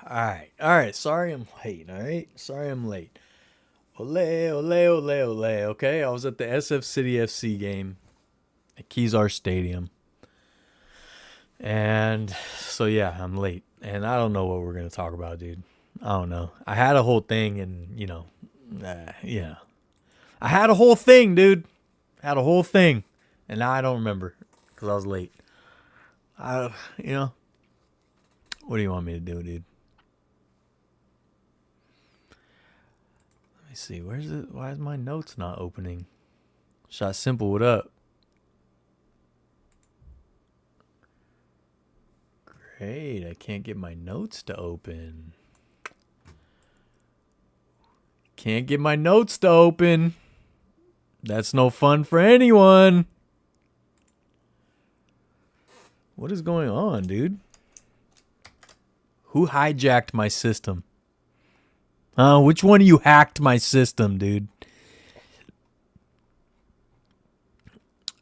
All right. Sorry I'm late. All right. Sorry I'm late. Ole, ole, ole, ole. Okay. I was at the SF City FC game at Kezar Stadium. And so, yeah, I'm late. And I don't know what we're going to talk about, dude. I don't know. I had a whole thing and, yeah. I had a whole thing, dude. Had a whole thing. And now I don't remember because I was late. I, you know, what do you want me to do, dude? Let me see. Where's it? Why is my notes not opening? Shot Simple, what up? Great. I can't get my notes to open. Can't get my notes to open. That's no fun for anyone. What is going on, dude? Who hijacked my system? Which one of you hacked my system, dude?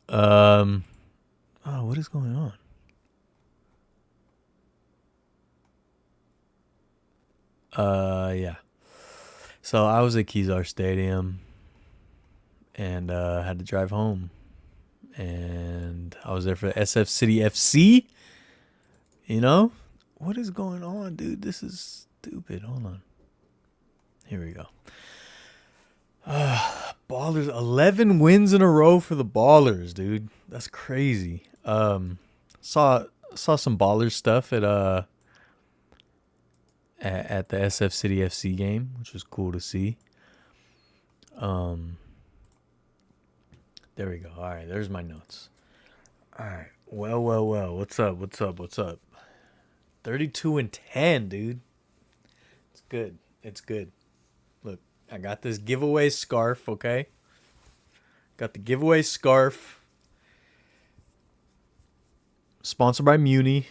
What is going on? Yeah. So I was at Kezar Stadium and had to drive home. And I was there for the SF City FC. You know? What is going on, dude? This is stupid. Hold on. Here we go. Ballers, 11 wins in a row for the Ballers, dude. That's crazy. Saw some Ballers stuff at the SF City FC game, which was cool to see. There we go. All right, there's my notes. All right. Well. What's up? 32-10, dude. It's good. Look, I got this giveaway scarf, okay? Got the giveaway scarf. Sponsored by Muni.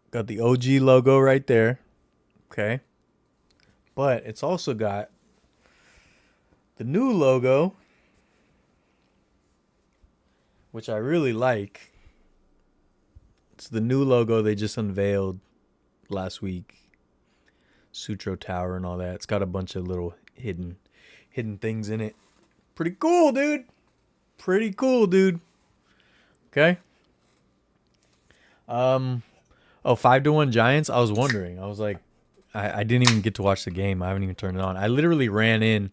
Got the OG logo right there. Okay. But it's also got the new logo, which I really like. It's the new logo they just unveiled last week. Sutro Tower and all that. It's got a bunch of little hidden things in it. Pretty cool, dude. Okay. 5-1 Giants. I was wondering. I was like, I didn't even get to watch the game. I haven't even turned it on. I literally ran in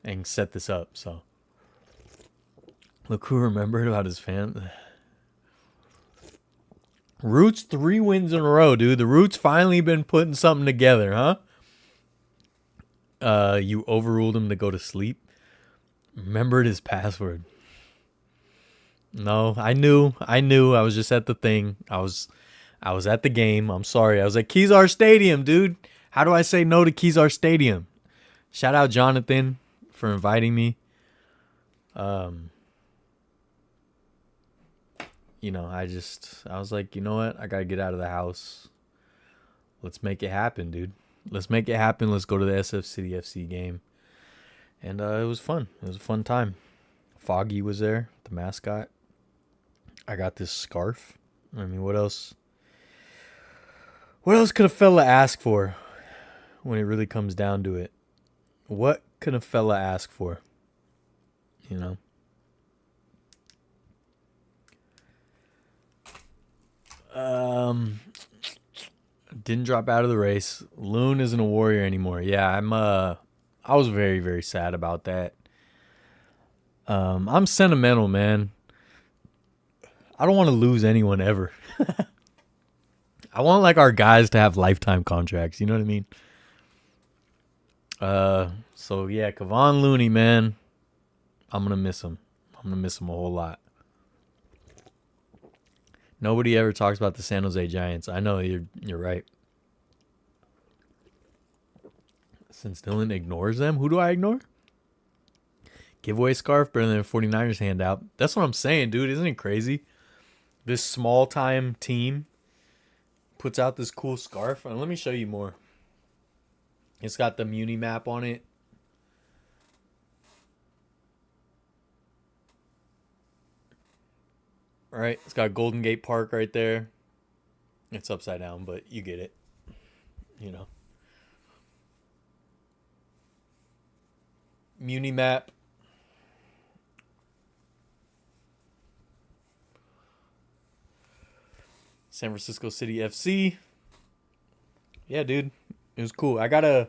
and set this up. So look who remembered about his fan. Roots 3 wins in a row, dude. The Roots finally been putting something together, huh? You overruled him to go to sleep. Remembered his password. No, I knew. I was just at the thing. I was at the game. I'm sorry. I was at Kezar Stadium, dude. How do I say no to Kezar Stadium? Shout out Jonathan for inviting me. I was like, you know what? I gotta get out of the house. Let's make it happen, dude. Let's make it happen. Let's go to the SF City FC game. And it was fun. It was a fun time. Foggy was there, the mascot. I got this scarf. I mean, what else? What else could a fella ask for when it really comes down to it? What could a fella ask for? You know? Didn't drop out of the race. Loon isn't a warrior anymore. Yeah, I was very, very sad about that. I'm sentimental, man. I don't want to lose anyone ever. I want like our guys to have lifetime contracts. You know what I mean? So yeah, Kevon Looney, man. I'm gonna miss him. I'm gonna miss him a whole lot. Nobody ever talks about the San Jose Giants. I know you're right. Since Dylan ignores them, who do I ignore? Giveaway scarf better than a 49ers handout. That's what I'm saying, dude. Isn't it crazy? This small time team puts out this cool scarf. And let me show you more. It's got the Muni map on it. Right? It's got Golden Gate Park right there. It's upside down, but you get it. You know. Muni map. San Francisco City FC. Yeah, dude. It was cool. I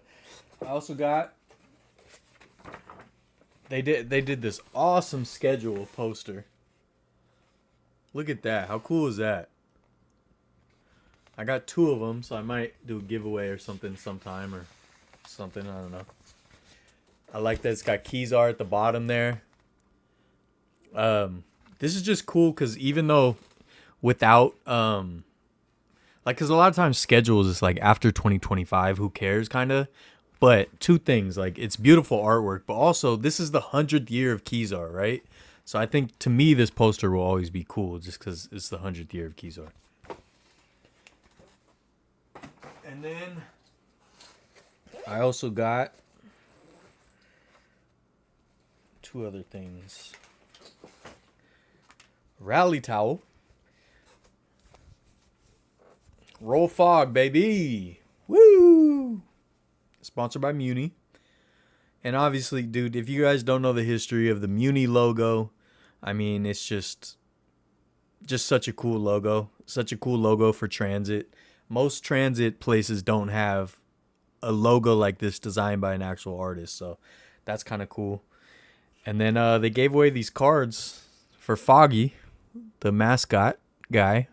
also got they did this awesome schedule poster. Look at that. How cool is that? I got 2 of them, so I might do a giveaway or something sometime or something. I don't know. I like that it's got Kezar at the bottom there. This is just cool because even though without like, because a lot of times schedules is like after 2025, who cares, kind of. But 2 things, like it's beautiful artwork, but also this is the 100th year of Kezar, right? So I think to me this poster will always be cool just because it's the 100th year of Kezar. And then I also got 2 other things. Rally towel. Roll Fog, baby. Woo! Sponsored by Muni. And obviously, dude, if you guys don't know the history of the Muni logo, I mean, it's just such a cool logo. Such a cool logo for transit. Most transit places don't have a logo like this designed by an actual artist, so that's kind of cool. And then they gave away these cards for Foggy, the mascot guy.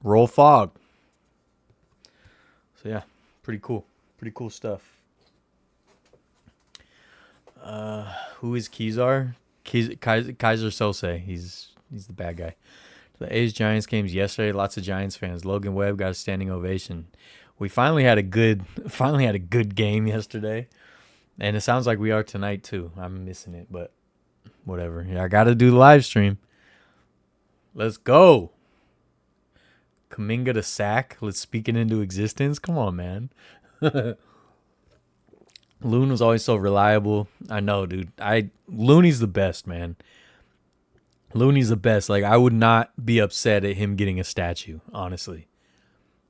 Roll Fog. So yeah, pretty cool. Pretty cool stuff. Who is Kezar? Kaiser Sose. He's the bad guy. The A's Giants games yesterday. Lots of Giants fans. Logan Webb got a standing ovation. We finally had a good game yesterday, and it sounds like we are tonight too. I'm missing it, but whatever. Yeah, I got to do the live stream. Let's go. Kaminga to sack. Let's speak it into existence. Come on, man. Loon was always so reliable. I know, dude. Looney's the best, man. Looney's the best. Like, I would not be upset at him getting a statue, honestly.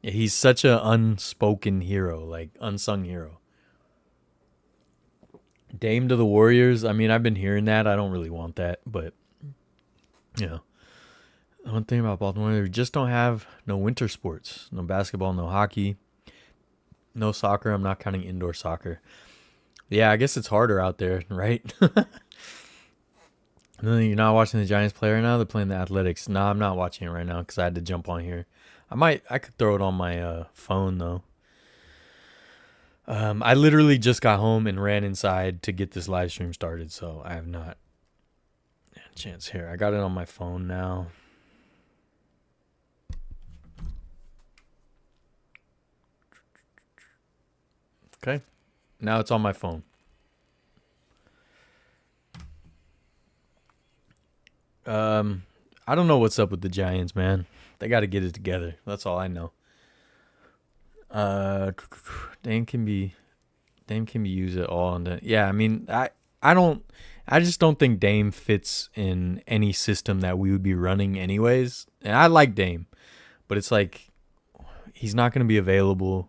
He's such an unspoken hero, like unsung hero. Dame to the Warriors. I mean, I've been hearing that. I don't really want that, but you know. One thing about Baltimore, we just don't have no winter sports. No basketball, no hockey, no soccer. I'm not counting indoor soccer. Yeah, I guess it's harder out there, right? You're not watching the Giants play right now? They're playing the Athletics. No, I'm not watching it right now because I had to jump on here. I could throw it on my phone, though. I literally just got home and ran inside to get this live stream started, so I have not had a chance here. I got it on my phone now. Okay. Now it's on my phone. I don't know what's up with the Giants, man. They got to get it together. That's all I know. Dame can be used at all. I mean, I just don't think Dame fits in any system that we would be running anyways. And I like Dame, but it's like he's not going to be available.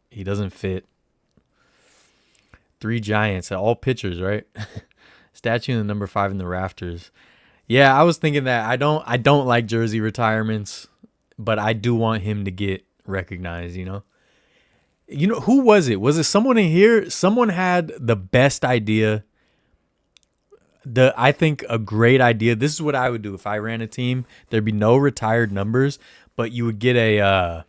He doesn't fit. 3 Giants, all pitchers, right? Statue in the number 5 in the rafters. Yeah, I was thinking that. I don't like jersey retirements, but I do want him to get recognized, you know? You know, who was it? Was it someone in here? Someone had the best idea. I think a great idea. This is what I would do if I ran a team. There'd be no retired numbers, but you would get a,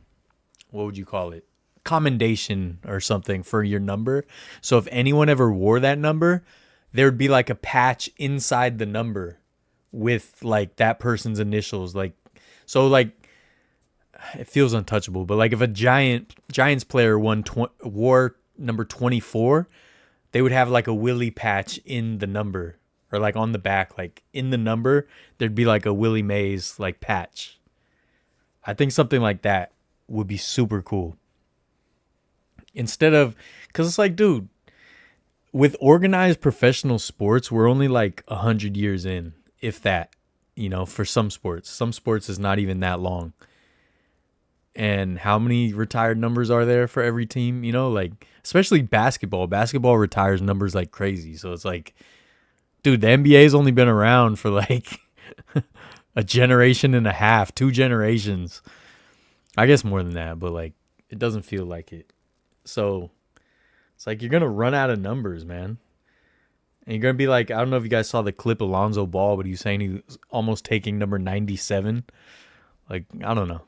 what would you call it? Commendation or something for your number. So if anyone ever wore that number, there'd be like a patch inside the number with like that person's initials. Like, so like it feels untouchable, but like if a Giants player wore number 24, they would have like a Willie patch in the number, or like on the back, like in the number, there'd be like a Willie Mays like patch. I think something like that would be super cool. Instead of, because it's like, dude, with organized professional sports, we're only like 100 years in, if that. for some sports. Some sports is not even that long. And how many retired numbers are there for every team? Like, especially basketball. Basketball retires numbers like crazy. So it's like, dude, the NBA's only been around for like a generation and a half, 2 generations. I guess more than that, but like, it doesn't feel like it. So it's like you're going to run out of numbers, man. And you're going to be like, I don't know if you guys saw the clip of Lonzo Ball, but he was saying he was almost taking number 97. Like, I don't know.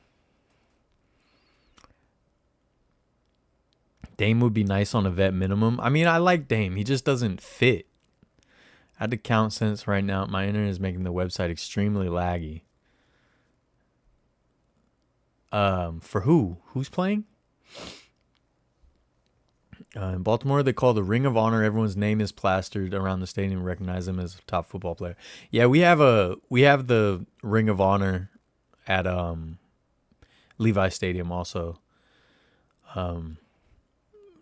Dame would be nice on a vet minimum. I mean, I like Dame. He just doesn't fit. I had to count since right now. My internet is making the website extremely laggy. For who? Who's playing? In Baltimore, they call the Ring of Honor. Everyone's name is plastered around the stadium and recognize them as a top football player. Yeah, we have the Ring of Honor at Levi Stadium also.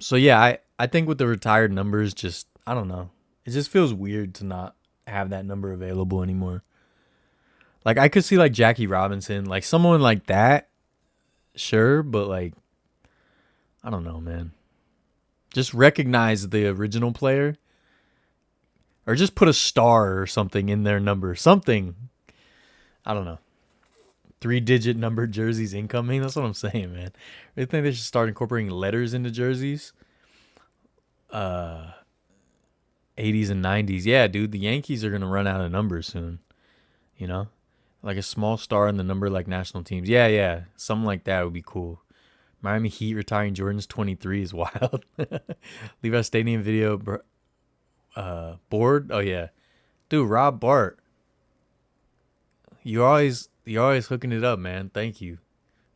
So yeah, I think with the retired numbers, just I don't know. It just feels weird to not have that number available anymore. Like I could see like Jackie Robinson, like someone like that, sure, but like I don't know, man. Just recognize the original player. Or just put a star or something in their number. Something. I don't know. 3-digit number jerseys incoming. That's what I'm saying, man. I think they should start incorporating letters into jerseys. 80s and 90s. Yeah, dude. The Yankees are going to run out of numbers soon. Like a small star in the number like national teams. Yeah. Something like that would be cool. Miami Heat retiring Jordan's 23 is wild. Levi Stadium video. Board? Oh, yeah. Dude, Rob Bart. You're always hooking it up, man. Thank you.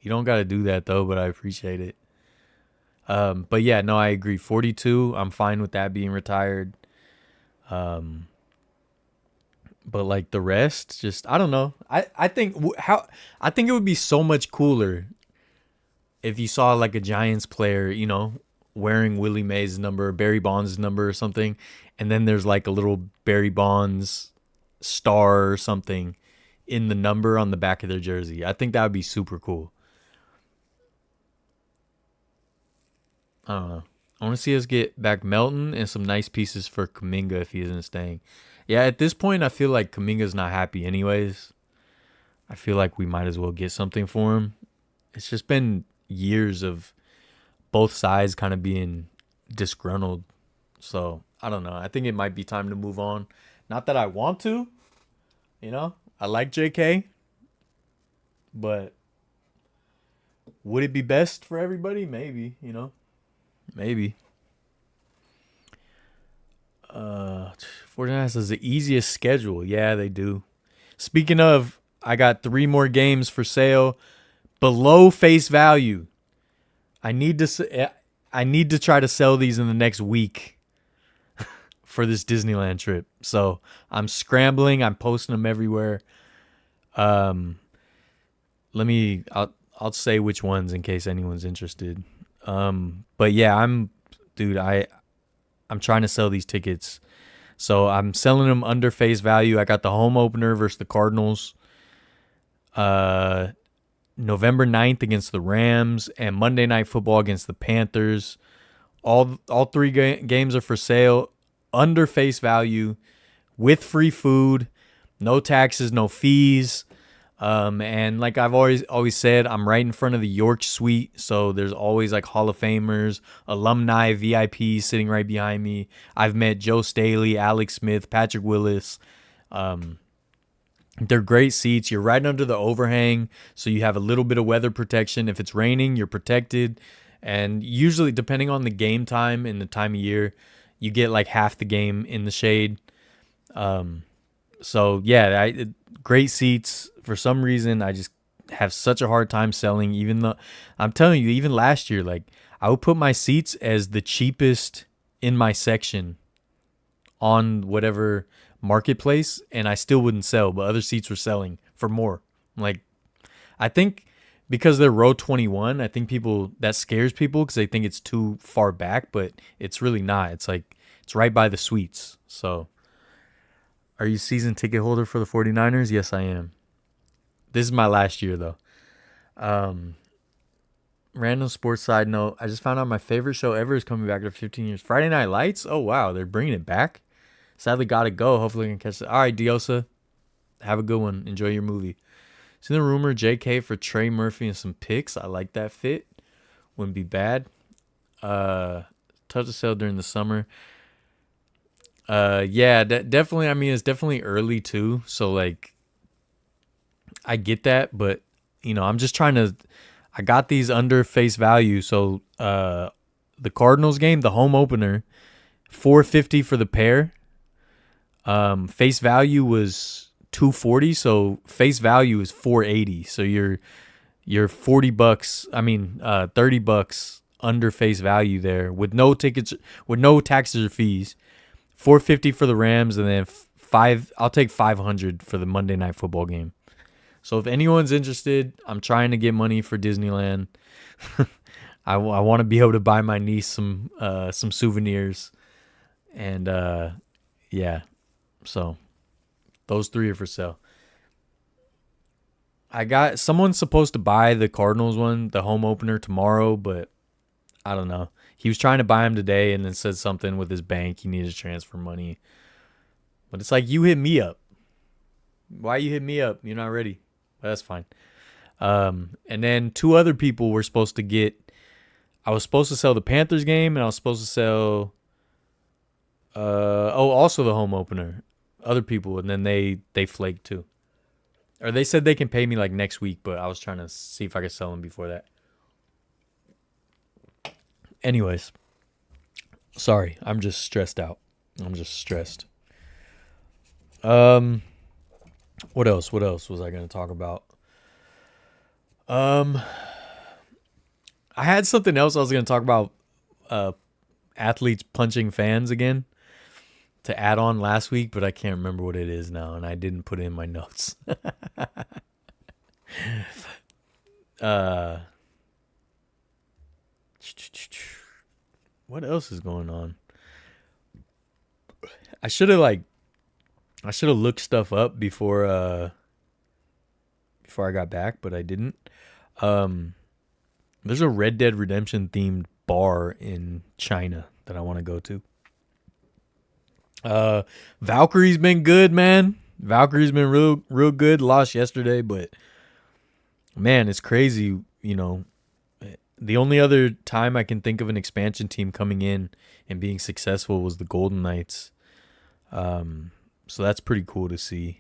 You don't got to do that, though, but I appreciate it. But, yeah, no, I agree. 42, I'm fine with that being retired. But, like, the rest, just, I don't know. I think it would be so much cooler if you saw, like, a Giants player, wearing Willie Mays' number, Barry Bonds' number or something, and then there's, like, a little Barry Bonds star or something in the number on the back of their jersey. I think that would be super cool. I don't know. I want to see us get back Melton and some nice pieces for Kuminga if he isn't staying. Yeah, at this point, I feel like Kuminga's not happy anyways. I feel like we might as well get something for him. It's just been years of both sides kind of being disgruntled. So, I don't know. I think it might be time to move on. Not that I want to, I like JK, but would it be best for everybody? Maybe, maybe. 49ers has the easiest schedule. Yeah, they do. Speaking of, I got 3 more games for sale below face value. I need to try to sell these in the next week for this Disneyland trip. So I'm scrambling. I'm posting them everywhere. I'll say which ones in case anyone's interested. But yeah, I'm trying to sell these tickets. So I'm selling them under face value. I got the home opener versus the Cardinals. November 9th against the Rams and Monday Night Football against the Panthers. All 3 games are for sale under face value with free food, no taxes, no fees. And like I've always said, I'm right in front of the York Suite, so there's always like Hall of Famers, alumni, VIPs sitting right behind me. I've met Joe Staley, Alex Smith, Patrick Willis. They're great seats. You're right under the overhang, so you have a little bit of weather protection. If it's raining, you're protected. And usually, depending on the game time and the time of year, you get like half the game in the shade. So yeah, great seats. For some reason, I just have such a hard time selling. Even though I'm telling you, even last year, like I would put my seats as the cheapest in my section on whatever marketplace, and I still wouldn't sell, but other seats were selling for more. Like, I think because they're row 21, I think that scares people because they think it's too far back, but it's really not. It's like it's right by the suites. So Are you season ticket holder for the 49ers? Yes, I am. This is my last year, though. Um, Random sports side note. I just found out my favorite show ever is coming back after 15 years. Friday Night Lights? Oh, wow. They're bringing it back. Sadly, got to go. Hopefully, I can catch it. All right, Diosa. Have a good one. Enjoy your movie. Seen the rumor JK for Trey Murphy and some picks. I like that fit. Wouldn't be bad. Touch the sale during the summer. Yeah, definitely. I mean, it's definitely early too. So like, I get that, but I'm just trying to. I got these under face value. So the Cardinals game, the home opener, $450 for the pair. Face value was $240, so face value is $480. So you're $40. I mean, $30 under face value there with no tickets, with no taxes or fees. $450 for the Rams, and then I'll take $500 for the Monday Night Football game. So if anyone's interested, I'm trying to get money for Disneyland. I want to be able to buy my niece some souvenirs, and yeah. So those three are for sale. Someone's supposed to buy the Cardinals one, the home opener, tomorrow, but I don't know. He was trying to buy him today and then said something with his bank. He needed to transfer money. But it's like, you hit me up. Why you hit me up? You're not ready. But that's fine. And then two other people were supposed to get. I was supposed to sell the Panthers game, and I was supposed to sell. Also the home opener. Other people, and then they flaked too. Or they said they can pay me like next week, but I was trying to see if I could sell them before that. Anyways, sorry, I'm just stressed out. I'm just stressed. What else was I going to talk about? I had something else I was going to talk about. Athletes punching fans again to add on last week, but I can't remember what it is now, and I didn't put it in my notes. What else is going on? I should have looked stuff up before I got back, but I didn't. There's a Red Dead Redemption themed bar in China that I want to go to. Valkyrie's been good, man. Valkyrie's been real good. Lost yesterday, but man, it's crazy. The only other time I can think of an expansion team coming in and being successful was the Golden Knights. So that's pretty cool to see.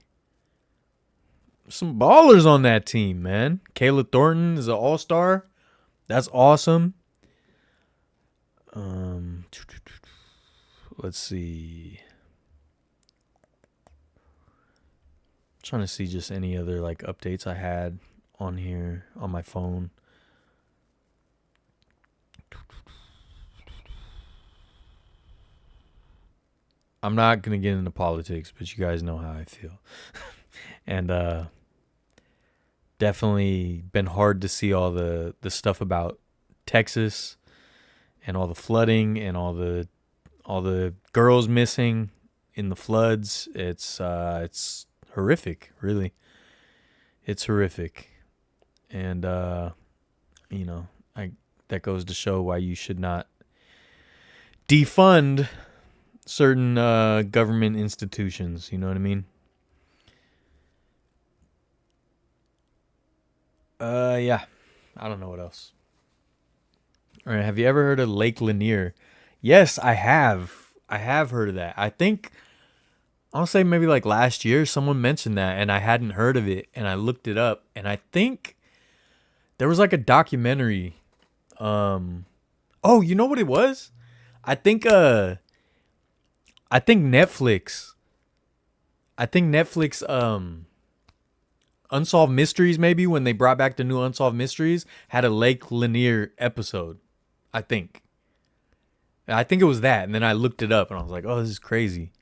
Some ballers on that team, man. Kayla Thornton is an all-star. That's awesome. Let's see. I'm trying to see just any other like updates I had on here on my phone. I'm not going to get into politics, but you guys know how I feel. And definitely been hard to see all the stuff about Texas and all the flooding and all the girls missing in the floods. It's horrific, really. It's horrific. And that goes to show why you should not defund certain government institutions. You know what I mean? Yeah. I don't know what else. All right. Have you ever heard of Lake Lanier? Yes, I have. I have heard of that. I think, I'll say maybe like last year, someone mentioned that, and I hadn't heard of it, and I looked it up, and I think there was like a documentary. Oh, you know what it was? I think Netflix, Unsolved Mysteries, maybe when they brought back the new Unsolved Mysteries, had a Lake Lanier episode. I think it was that, and then I looked it up, and I was like, oh, this is crazy.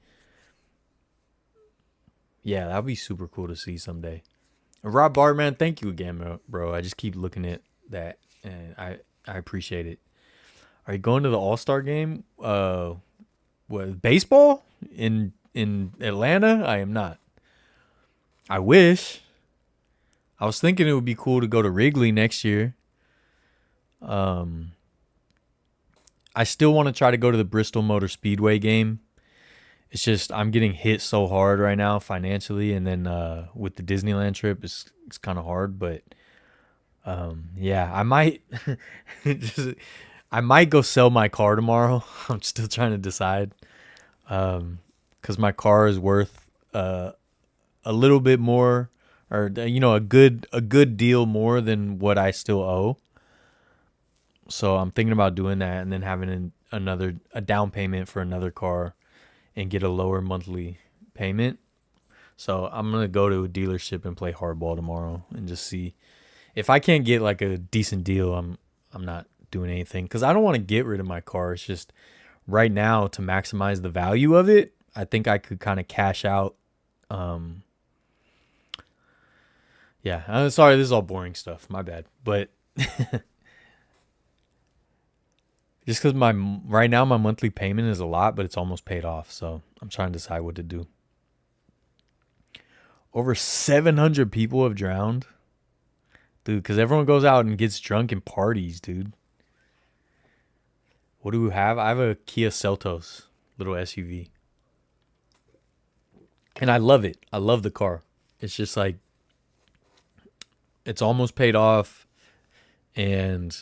Yeah, that'd be super cool to see someday. Rob Bartman, thank you again, bro. I just keep looking at that, and I appreciate it. Are you going to the All-Star game? What, baseball in in Atlanta, I am not. I wish. I was thinking it would be cool to go to Wrigley next year. I still want to try to go to the Bristol Motor Speedway game. It's just I'm getting hit so hard right now financially, and then with the Disneyland trip, it's kind of hard. But yeah, I might just, I might go sell my car tomorrow. I'm still trying to decide because my car is worth a little bit more, or a good deal more than what I still owe. So I'm thinking about doing that and then having a down payment for another car and get a lower monthly payment. So I'm gonna go to a dealership and play hardball tomorrow and just see if I can't get like a decent deal. I'm not doing anything because I don't want to get rid of my car. It's just right now to maximize the value of it. I think I could kind of cash out. Yeah, I'm sorry. This is all boring stuff. My bad, but. Just because right now my monthly payment is a lot, but it's almost paid off. So I'm trying to decide what to do. Over 700 people have drowned. Dude, because everyone goes out and gets drunk and parties, dude. What do we have? I have a Kia Seltos, little SUV. And I love it. I love the car. It's just like, it's almost paid off. And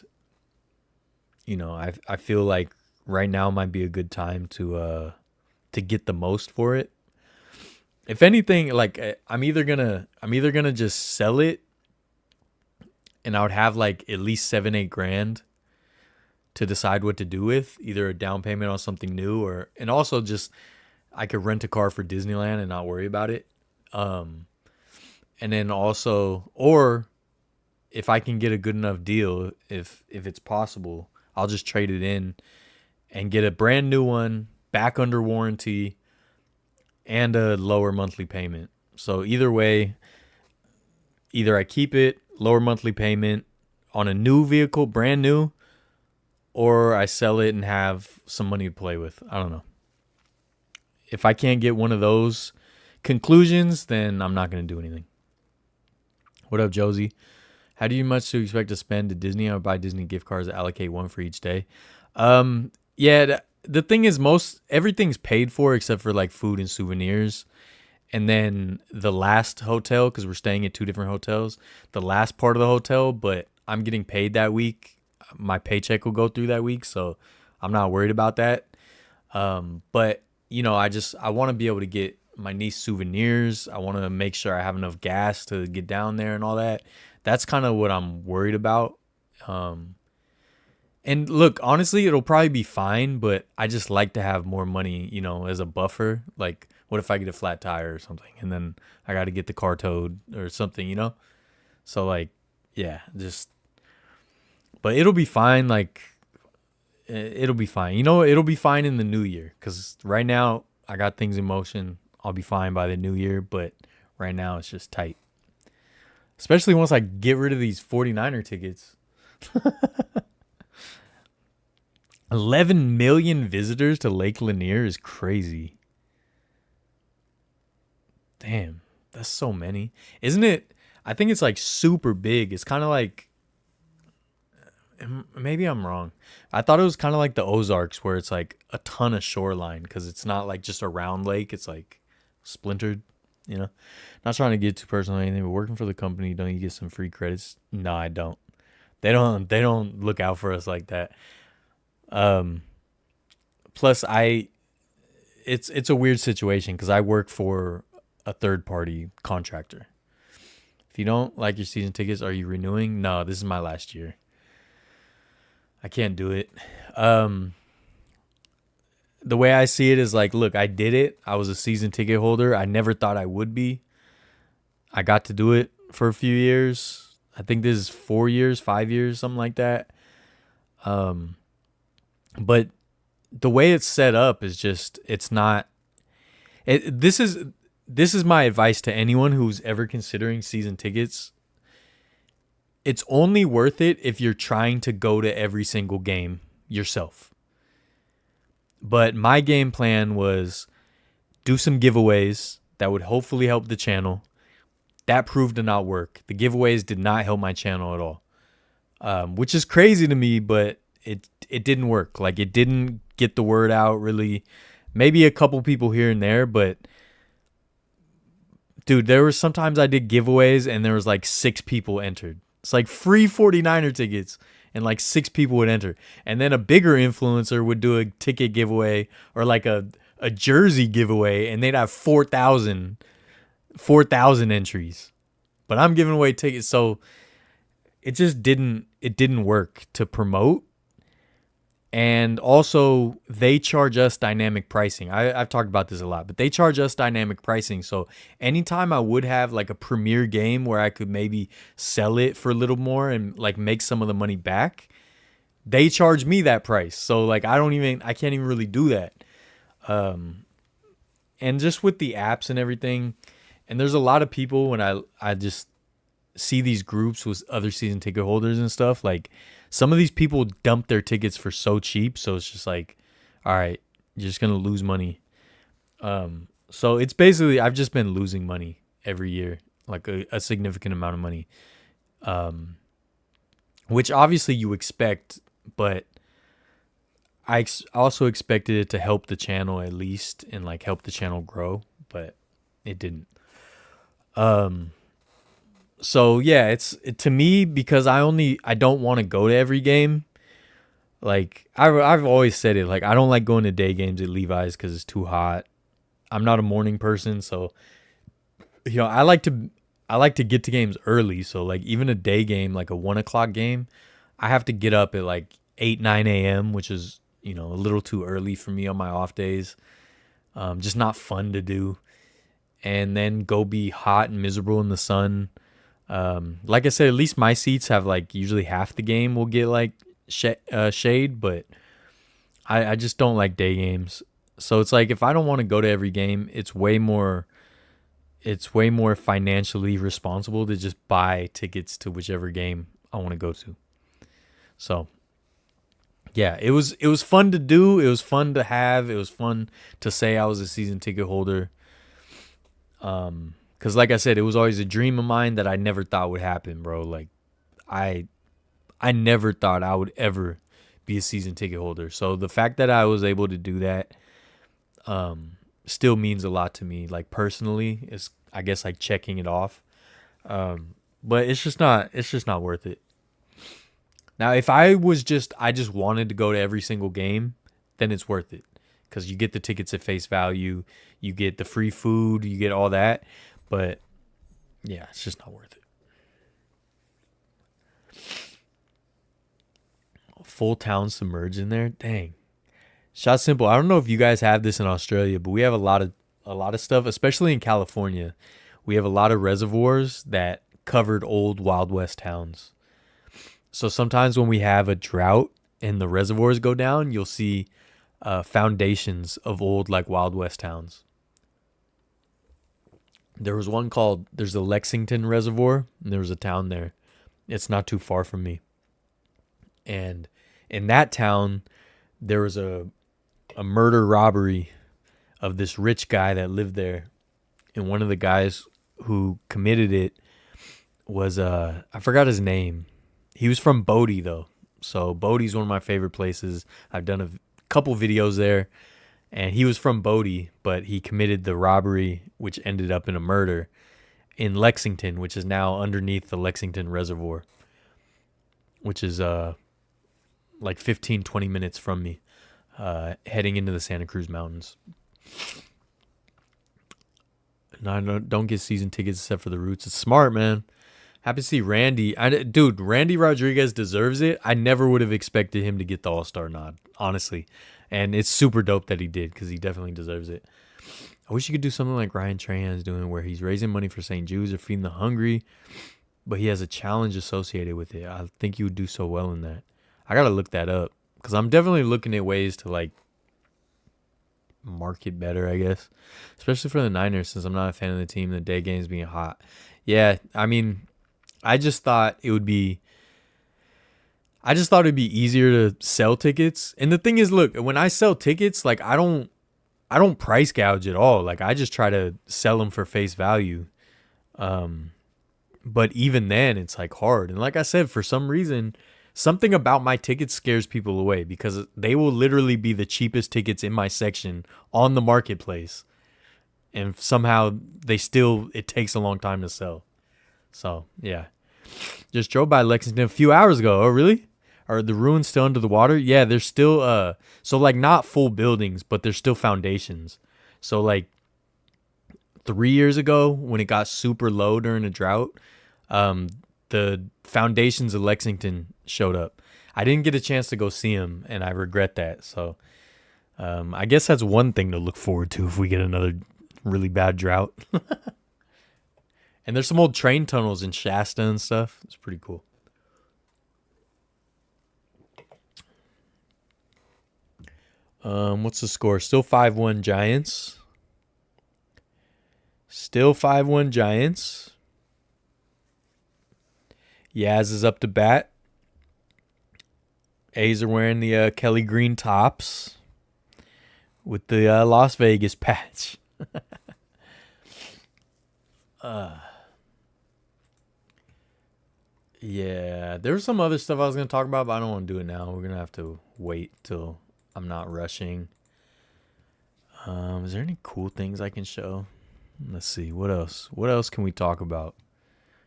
I feel like right now might be a good time to get the most for it. If anything, like I'm either gonna just sell it, and I would have like at least 7-8 grand to decide what to do with, either a down payment on something new and also just I could rent a car for Disneyland and not worry about it. And then also, or if I can get a good enough deal, if it's possible, I'll just trade it in and get a brand new one back under warranty and a lower monthly payment. So either way, either I keep it, lower monthly payment on a new vehicle, brand new, or I sell it and have some money to play with. I don't know. If I can't get one of those conclusions, then I'm not going to do anything. What up, Josie? How do you much to expect to spend at Disney? I would buy Disney gift cards, allocate one for each day. Yeah, the thing is everything's paid for except for like food and souvenirs. And then the last hotel, because we're staying at 2 different hotels, the last part of the hotel, but I'm getting paid that week. My paycheck will go through that week, so I'm not worried about that. But, I want to be able to get my niece souvenirs. I want to make sure I have enough gas to get down there and all that. That's kind of what I'm worried about. And look, honestly, it'll probably be fine, but I just like to have more money, as a buffer. Like, what if I get a flat tire or something, and then I got to get the car towed or something, So, like, yeah, but it'll be fine. Like, it'll be fine. It'll be fine in the new year because right now I got things in motion. I'll be fine by the new year, but right now it's just tight. Especially once I get rid of these 49er tickets. 11 million visitors to Lake Lanier is crazy. Damn, that's so many. Isn't it? I think it's like super big. It's kind of like, maybe I'm wrong. I thought it was kind of like the Ozarks where it's like a ton of shoreline because it's not like just a round lake. It's like splintered, Not trying to get too personal or anything, but working for the company, don't you get some free credits? No, I don't. They don't look out for us like that. Plus it's a weird situation because I work for a third party contractor. If you don't like your season tickets, are you renewing? No, this is my last year. I can't do it. The way I see it is like, look, I did it. I was a season ticket holder. I never thought I would be. I got to do it for a few years. I think this is 4 years, 5 years, something like that. But the way it's set up is just, it's not. This is my advice to anyone who's ever considering season tickets. It's only worth it if you're trying to go to every single game yourself. But my game plan was do some giveaways that would hopefully help the channel. That proved to not work. The giveaways did not help my channel at all, which is crazy to me, but it didn't work. Like, it didn't get the word out really. Maybe a couple people here and there, but dude, there were sometimes I did giveaways and there was like 6 people entered. It's like free 49er tickets and like 6 people would enter. And then a bigger influencer would do a ticket giveaway or like a jersey giveaway and they'd have 4,000 entries. But I'm giving away tickets, so it just didn't work to promote. And also, they charge us dynamic pricing. I've talked about this a lot, but they charge us dynamic pricing. So anytime I would have like a premier game where I could maybe sell it for a little more and like make some of the money back, they charge me that price. So like I can't even really do that. And just with the apps and everything, and there's a lot of people when I just see these groups with other season ticket holders and stuff, like some of these people dump their tickets for so cheap, so it's just like, all right, you're just gonna lose money. So it's basically I've just been losing money every year, like a significant amount of money, which obviously you expect, but I also expected it to help the channel at least and like help the channel grow, but it didn't. So yeah, to me, because I don't want to go to every game. Like I've always said it, like I don't like going to day games at Levi's because it's too hot. I'm not a morning person, so I like to get to games early. So like even a day game, like a 1:00 game, I have to get up at like 8-9 a.m., which is a little too early for me on my off days. Just not fun to do, and then go be hot and miserable in the sun. Like I said, at least my seats have like usually half the game will get like shade, but I just don't like day games. So it's like if I don't want to go to every game, it's way more financially responsible to just buy tickets to whichever game I want to go to. So yeah, it was fun to do. It was fun to have. It was fun to say I was a season ticket holder. Because like I said, it was always a dream of mine that I never thought would happen, bro. Like, I never thought I would ever be a season ticket holder. So the fact that I was able to do that still means a lot to me. Like, personally, it's, I guess, like checking it off. But it's just not worth it. Now, if I just wanted to go to every single game, then it's worth it. Because you get the tickets at face value. You get the free food. You get all that. But yeah, it's just not worth it. Full town submerged in there. Dang. Shot simple. I don't know if you guys have this in Australia, but we have a lot of stuff, especially in California. We have a lot of reservoirs that covered old Wild West towns. So sometimes when we have a drought and the reservoirs go down, you'll see foundations of old like Wild West towns. There was one there's the Lexington Reservoir, and there was a town there. It's not too far from me. And in that town, there was a murder robbery of this rich guy that lived there. And one of the guys who committed it was, I forgot his name. He was from Bodie, though. So Bodie's one of my favorite places. I've done a couple videos there. And he was from Bodie, but he committed the robbery, which ended up in a murder, in Lexington, which is now underneath the Lexington Reservoir, which is like 15, 20 minutes from me, heading into the Santa Cruz Mountains. And I don't get season tickets except for the Roots. It's smart, man. Happy to see Randy. Dude, Randy Rodriguez deserves it. I never would have expected him to get the All-Star nod, honestly. And it's super dope that he did because he definitely deserves it. I wish you could do something like Ryan Trahan's doing where he's raising money for St. Jude's or feeding the hungry, but he has a challenge associated with it. I think he would do so well in that. I got to look that up because I'm definitely looking at ways to like market better, I guess, especially for the Niners since I'm not a fan of the team, the day games being hot. Yeah, I mean, I just thought it'd be easier to sell tickets. And the thing is, look, when I sell tickets, like I don't I don't price gouge at all. Like I just try to sell them for face value. Um, but even then, it's like hard. And like I said, for some reason, something about my tickets scares people away because they will literally be the cheapest tickets in my section on the marketplace, and somehow it takes a long time to sell. So yeah, just drove by Lexington a few hours ago. Oh really? Are the ruins still under the water? Yeah, there's still so like not full buildings, but there's still foundations. So like 3 years ago when it got super low during a drought, um, the foundations of Lexington showed up. I didn't get a chance to go see them, and I regret that. So I guess that's one thing to look forward to if we get another really bad drought. And there's some old train tunnels in Shasta and stuff. It's pretty cool. What's the score? Still 5-1 Giants. Still 5-1 Giants. Yaz is up to bat. A's are wearing the Kelly Green tops with the Las Vegas patch. Yeah, there's some other stuff I was going to talk about, but I don't want to do it now. We're going to have to wait till I'm not rushing. Is there any cool things I can show? Let's see. What else? What else can we talk about?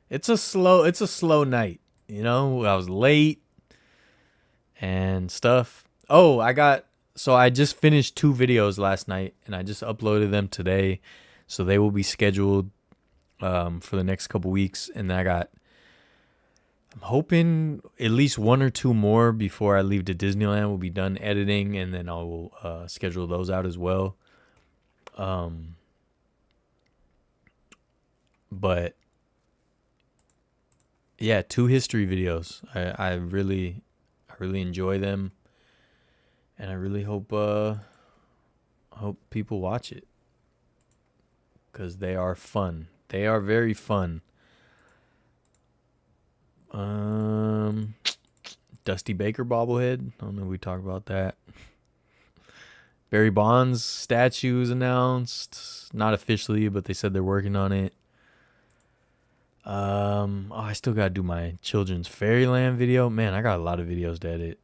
It's a slow night. You know, I was late and stuff. Oh, I just finished 2 videos last night and I just uploaded them today. So they will be scheduled for the next couple weeks. And I'm hoping at least 1 or 2 more before I leave to Disneyland will be done editing, and then I will schedule those out as well. But yeah, 2 history videos. I really enjoy them, and I really hope people watch it because they are fun. They are very fun. Dusty Baker bobblehead. I don't know if we talked about that. Barry Bonds statue is announced. Not officially, but they said they're working on it. I still gotta do my children's Fairyland video. Man, I got a lot of videos to edit.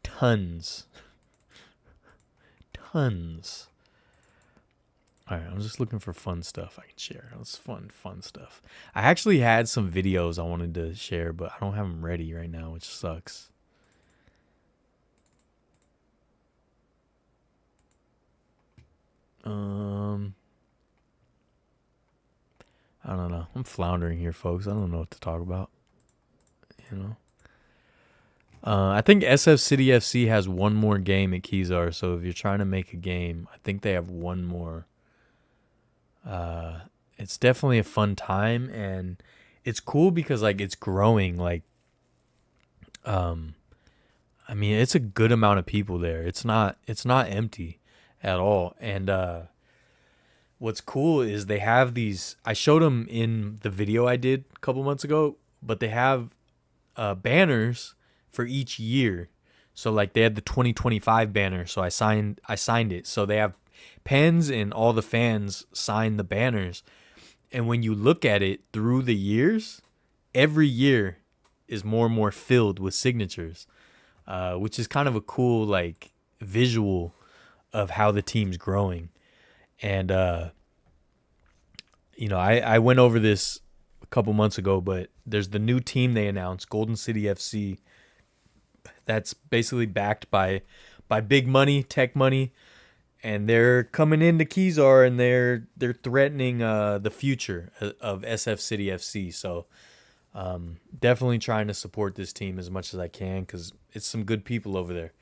Tons. All right, I'm just looking for fun stuff I can share. It's fun stuff. I actually had some videos I wanted to share, but I don't have them ready right now, which sucks. I don't know. I'm floundering here, folks. I don't know what to talk about. You know. I think SF City FC has one more game at Kezar, so if you're trying to make a game, I think they have one more. It's definitely a fun time, and it's cool because like it's growing. Like, I mean, it's a good amount of people there. It's not empty at all. And what's cool is they have these. I showed them in the video I did a couple months ago, but they have banners for each year. So like they had the 2025 banner, so I signed it. So they have pens and all the fans sign the banners. And when you look at it through the years, every year is more and more filled with signatures, which is kind of a cool like visual of how the team's growing. And I went over this a couple months ago, but there's the new team they announced, Golden City FC. That's basically backed by big money, tech money, and they're coming into Kezar and they're threatening the future of SF City FC. So definitely trying to support this team as much as I can because it's some good people over there.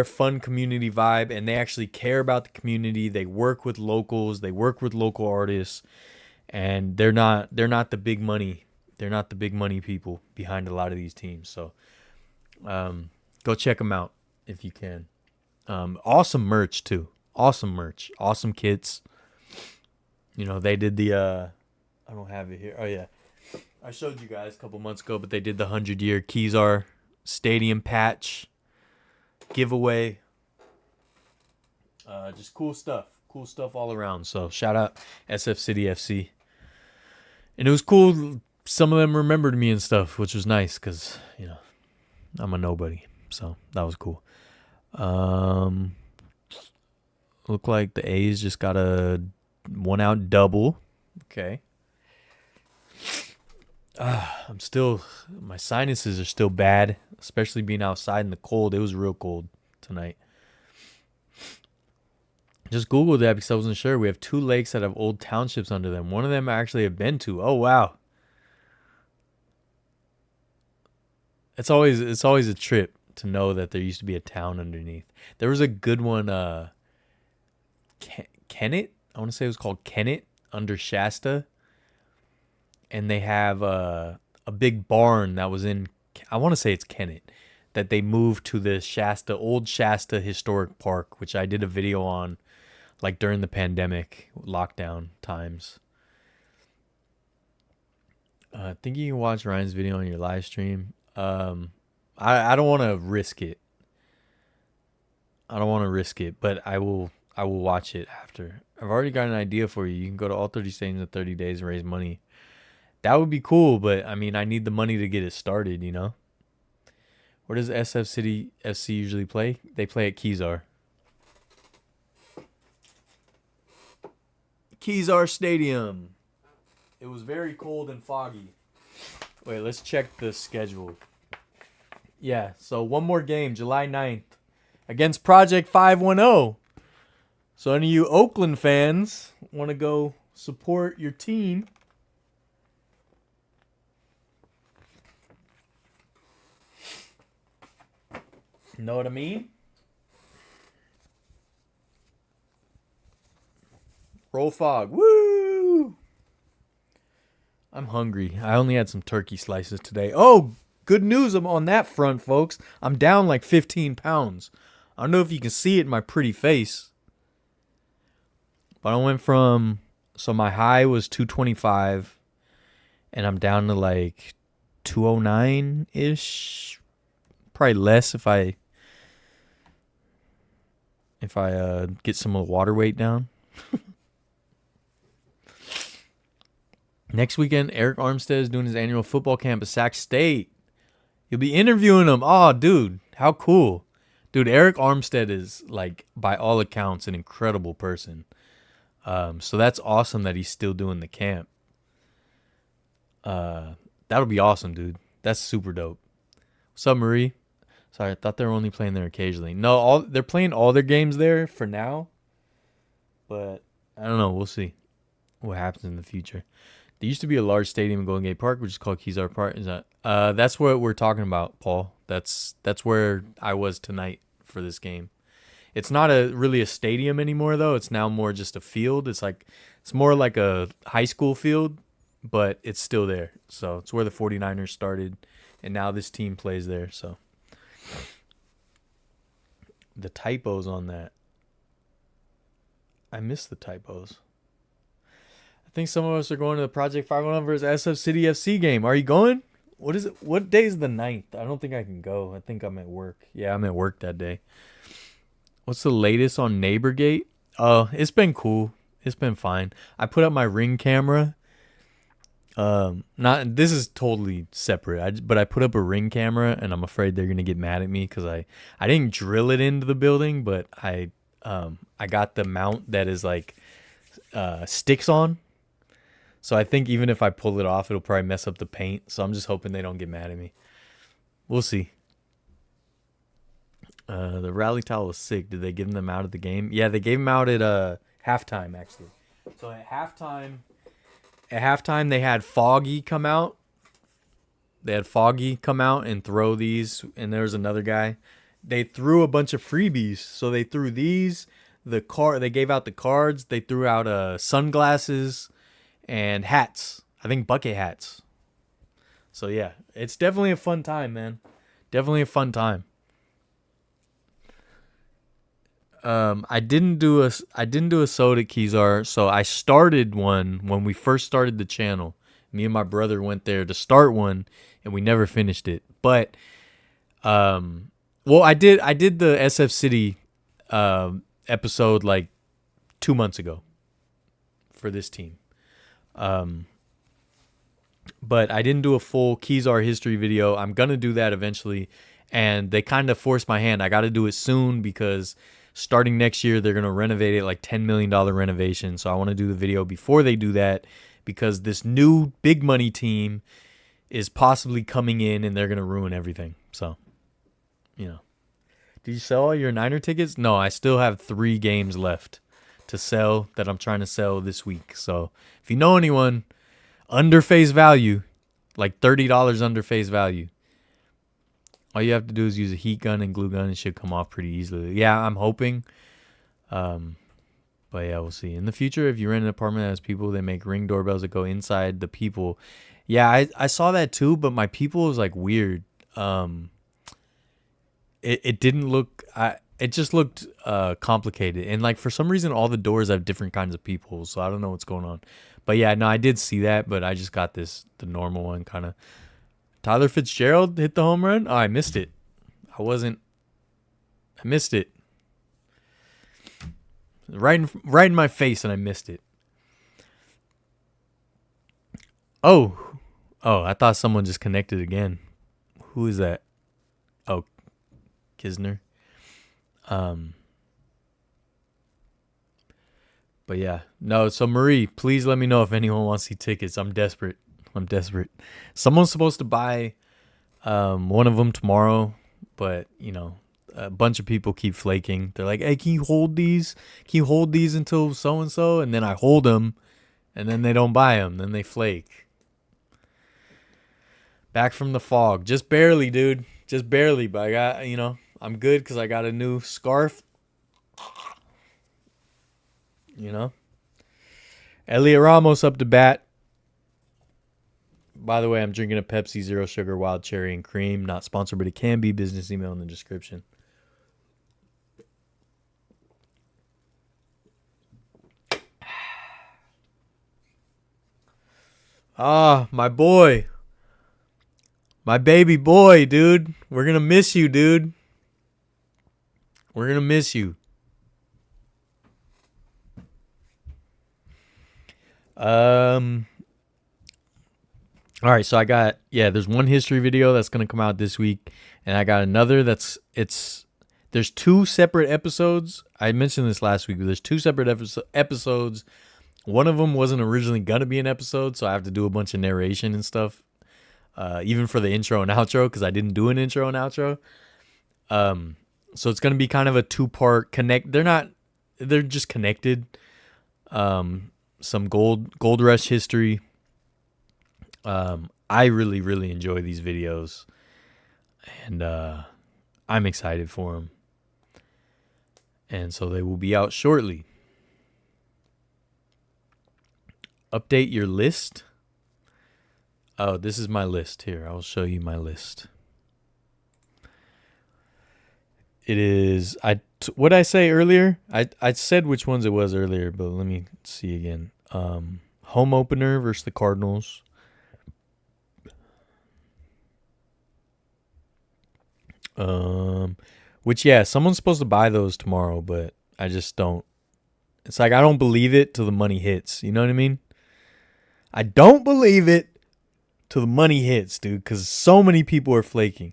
Fun community vibe, and they actually care about the community. They work with locals, they work with local artists, and they're not the big money. They're not the big money people behind a lot of these teams. So go check them out if you can. Awesome merch too. Awesome kits. You know, they did the I don't have it here. Oh yeah. I showed you guys a couple months ago, but they did the 100-year Kezar stadium patch giveaway. Just cool stuff all around. So shout out SF City FC. And it was cool. Some of them remembered me and stuff, which was nice because, I'm a nobody. So that was cool. Look like the A's just got a 1-out double. Okay. My sinuses are still bad, especially being outside in the cold. It was real cold tonight. Just Googled that because I wasn't sure. We have 2 lakes that have old townships under them. One of them I actually have been to. Oh, wow. It's always a trip to know that there used to be a town underneath. There was a good one, Kennett. I want to say it was called Kennett under Shasta. And they have a big barn that was in, I want to say it's Kennett, that they moved to the old Shasta Historic Park, which I did a video on, like during the pandemic lockdown times. I think you can watch Ryan's video on your live stream. I don't want to risk it. But I will watch it after. I've already got an idea for you. You can go to all 30 stadiums in 30 days and raise money. That would be cool, but I mean, I need the money to get it started, Where does SF City FC usually play? They play at Kezar. Kezar Stadium. It was very cold and foggy. Wait, let's check the schedule. Yeah, so one more game, July 9th, against Project 510. So any of you Oakland fans want to go support your team? Know what I mean? Roll fog. Woo! I'm hungry. I only had some turkey slices today. Oh, good news on that front, folks. I'm down like 15 pounds. I don't know if you can see it in my pretty face. But I went from, so my high was 225, and I'm down to like 209-ish. Probably less if I get some of the water weight down. Next weekend, Eric Armstead is doing his annual football camp at Sac State. You'll be interviewing him. Oh, dude, how cool. Dude, Eric Armstead is, like, by all accounts, an incredible person. So that's awesome that he's still doing the camp. That'll be awesome, dude. That's super dope. What's up, Marie? Sorry, I thought they were only playing there occasionally. No, they're playing all their games there for now. But I don't know. We'll see what happens in the future. There used to be a large stadium in Golden Gate Park, which is called Kezar Park. Is that? That's what we're talking about, Paul. That's where I was tonight for this game. It's not really a stadium anymore, though. It's now more just a field. It's more like a high school field, but it's still there. So it's where the 49ers started, and now this team plays there. So the typos on that. I missed the typos. I think some of us are going to the Project 510 versus SF City FC game. Are you going? What is it? What day is the 9th? I don't think I can go. I think I'm at work. Yeah, I'm at work that day. What's the latest on Neighborgate? It's been cool. It's been fine. I put up my Ring camera. This is totally separate. But I put up a Ring camera, and I'm afraid they're gonna get mad at me because I didn't drill it into the building, but I got the mount that is like sticks on. So I think even if I pull it off, it'll probably mess up the paint. So I'm just hoping they don't get mad at me. We'll see. The rally towel was sick. Did they give them out at the game? Yeah, they gave them out at halftime, actually. So at halftime they had Foggy come out. And throw these, and there was another guy. They threw a bunch of freebies. So they threw these, they gave out the cards, they threw out sunglasses and hats. I think bucket hats. So yeah, it's definitely a fun time, man. Definitely a fun time. I didn't do a soda at Kezar, so I started one when we first started the channel. Me and my brother went there to start one, and we never finished it. But Well, I did the SF City episode like 2 months ago for this team. Um, but I didn't do a full Keys Are History video. I'm gonna do that eventually, and they kind of forced my hand. I got to do it soon because starting next year they're gonna renovate it, like $10 million renovation. So I want to do the video before they do that because this new big money team is possibly coming in and they're gonna ruin everything. So, you know, did you sell all your Niner tickets? No, I still have 3 games left to sell that I'm trying to sell this week. So if you know anyone under face value, like $30 under face value, all you have to do is use a heat gun and glue gun. It should come off pretty easily. Yeah, I'm hoping. But yeah, we'll see. In the future, if you rent an apartment that has people, they make Ring doorbells that go inside the people. Yeah, I saw that too, but my people was like weird. It didn't look. It just looked complicated, and like for some reason, all the doors have different kinds of people. So I don't know what's going on. But yeah, no, I did see that, but I just got the normal one kind of. Tyler Fitzgerald hit the home run. Oh, I missed it. I missed it. Right in my face, and I missed it. Oh, I thought someone just connected again. Who is that? Oh, Kisner. But yeah, no. So Marie, please let me know if anyone wants to see tickets. I'm desperate. Someone's supposed to buy one of them tomorrow, but a bunch of people keep flaking. They're like, "Hey, can you hold these? Can you hold these until so and so?" And then I hold them, and then they don't buy them. Then they flake. Back from the fog, just barely, dude. Just barely. But I got, I'm good because I got a new scarf. Elliot Ramos up to bat. By the way, I'm drinking a Pepsi Zero Sugar Wild Cherry and Cream. Not sponsored, but it can be. Business email in the description. Ah, my boy. My baby boy, dude. We're going to miss you, dude. We're going to miss you. All right, so there's one history video that's going to come out this week, and I got another there's 2 separate episodes. I mentioned this last week, but there's 2 separate episodes. One of them wasn't originally going to be an episode, so I have to do a bunch of narration and stuff, even for the intro and outro, because I didn't do an intro and outro. So it's going to be kind of a 2-part connect. They're just connected. Some gold rush history. I really, really enjoy these videos, and I'm excited for them. And so they will be out shortly. Update your list. Oh, this is my list here. I'll show you my list. It is, what did I say earlier? I said which ones it was earlier, but let me see again. Home opener versus the Cardinals. Which, yeah, someone's supposed to buy those tomorrow, but I just don't. It's like I don't believe it till the money hits. You know what I mean? I don't believe it till the money hits, dude, because so many people are flaking,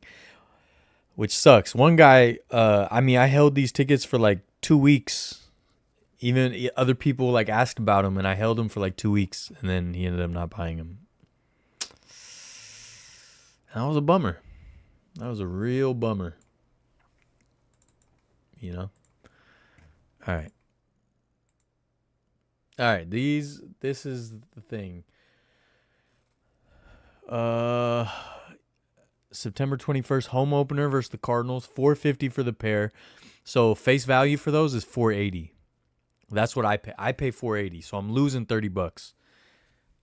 which sucks. One guy, I held these tickets for like 2 weeks. Even other people like asked about them, and I held them for like 2 weeks, and then he ended up not buying them. That was a bummer. That was a real bummer. All right. This is the thing. September 21st, home opener versus the Cardinals, $450 for the pair. So face value for those is $480. That's what I pay. I pay $480, so I'm losing $30.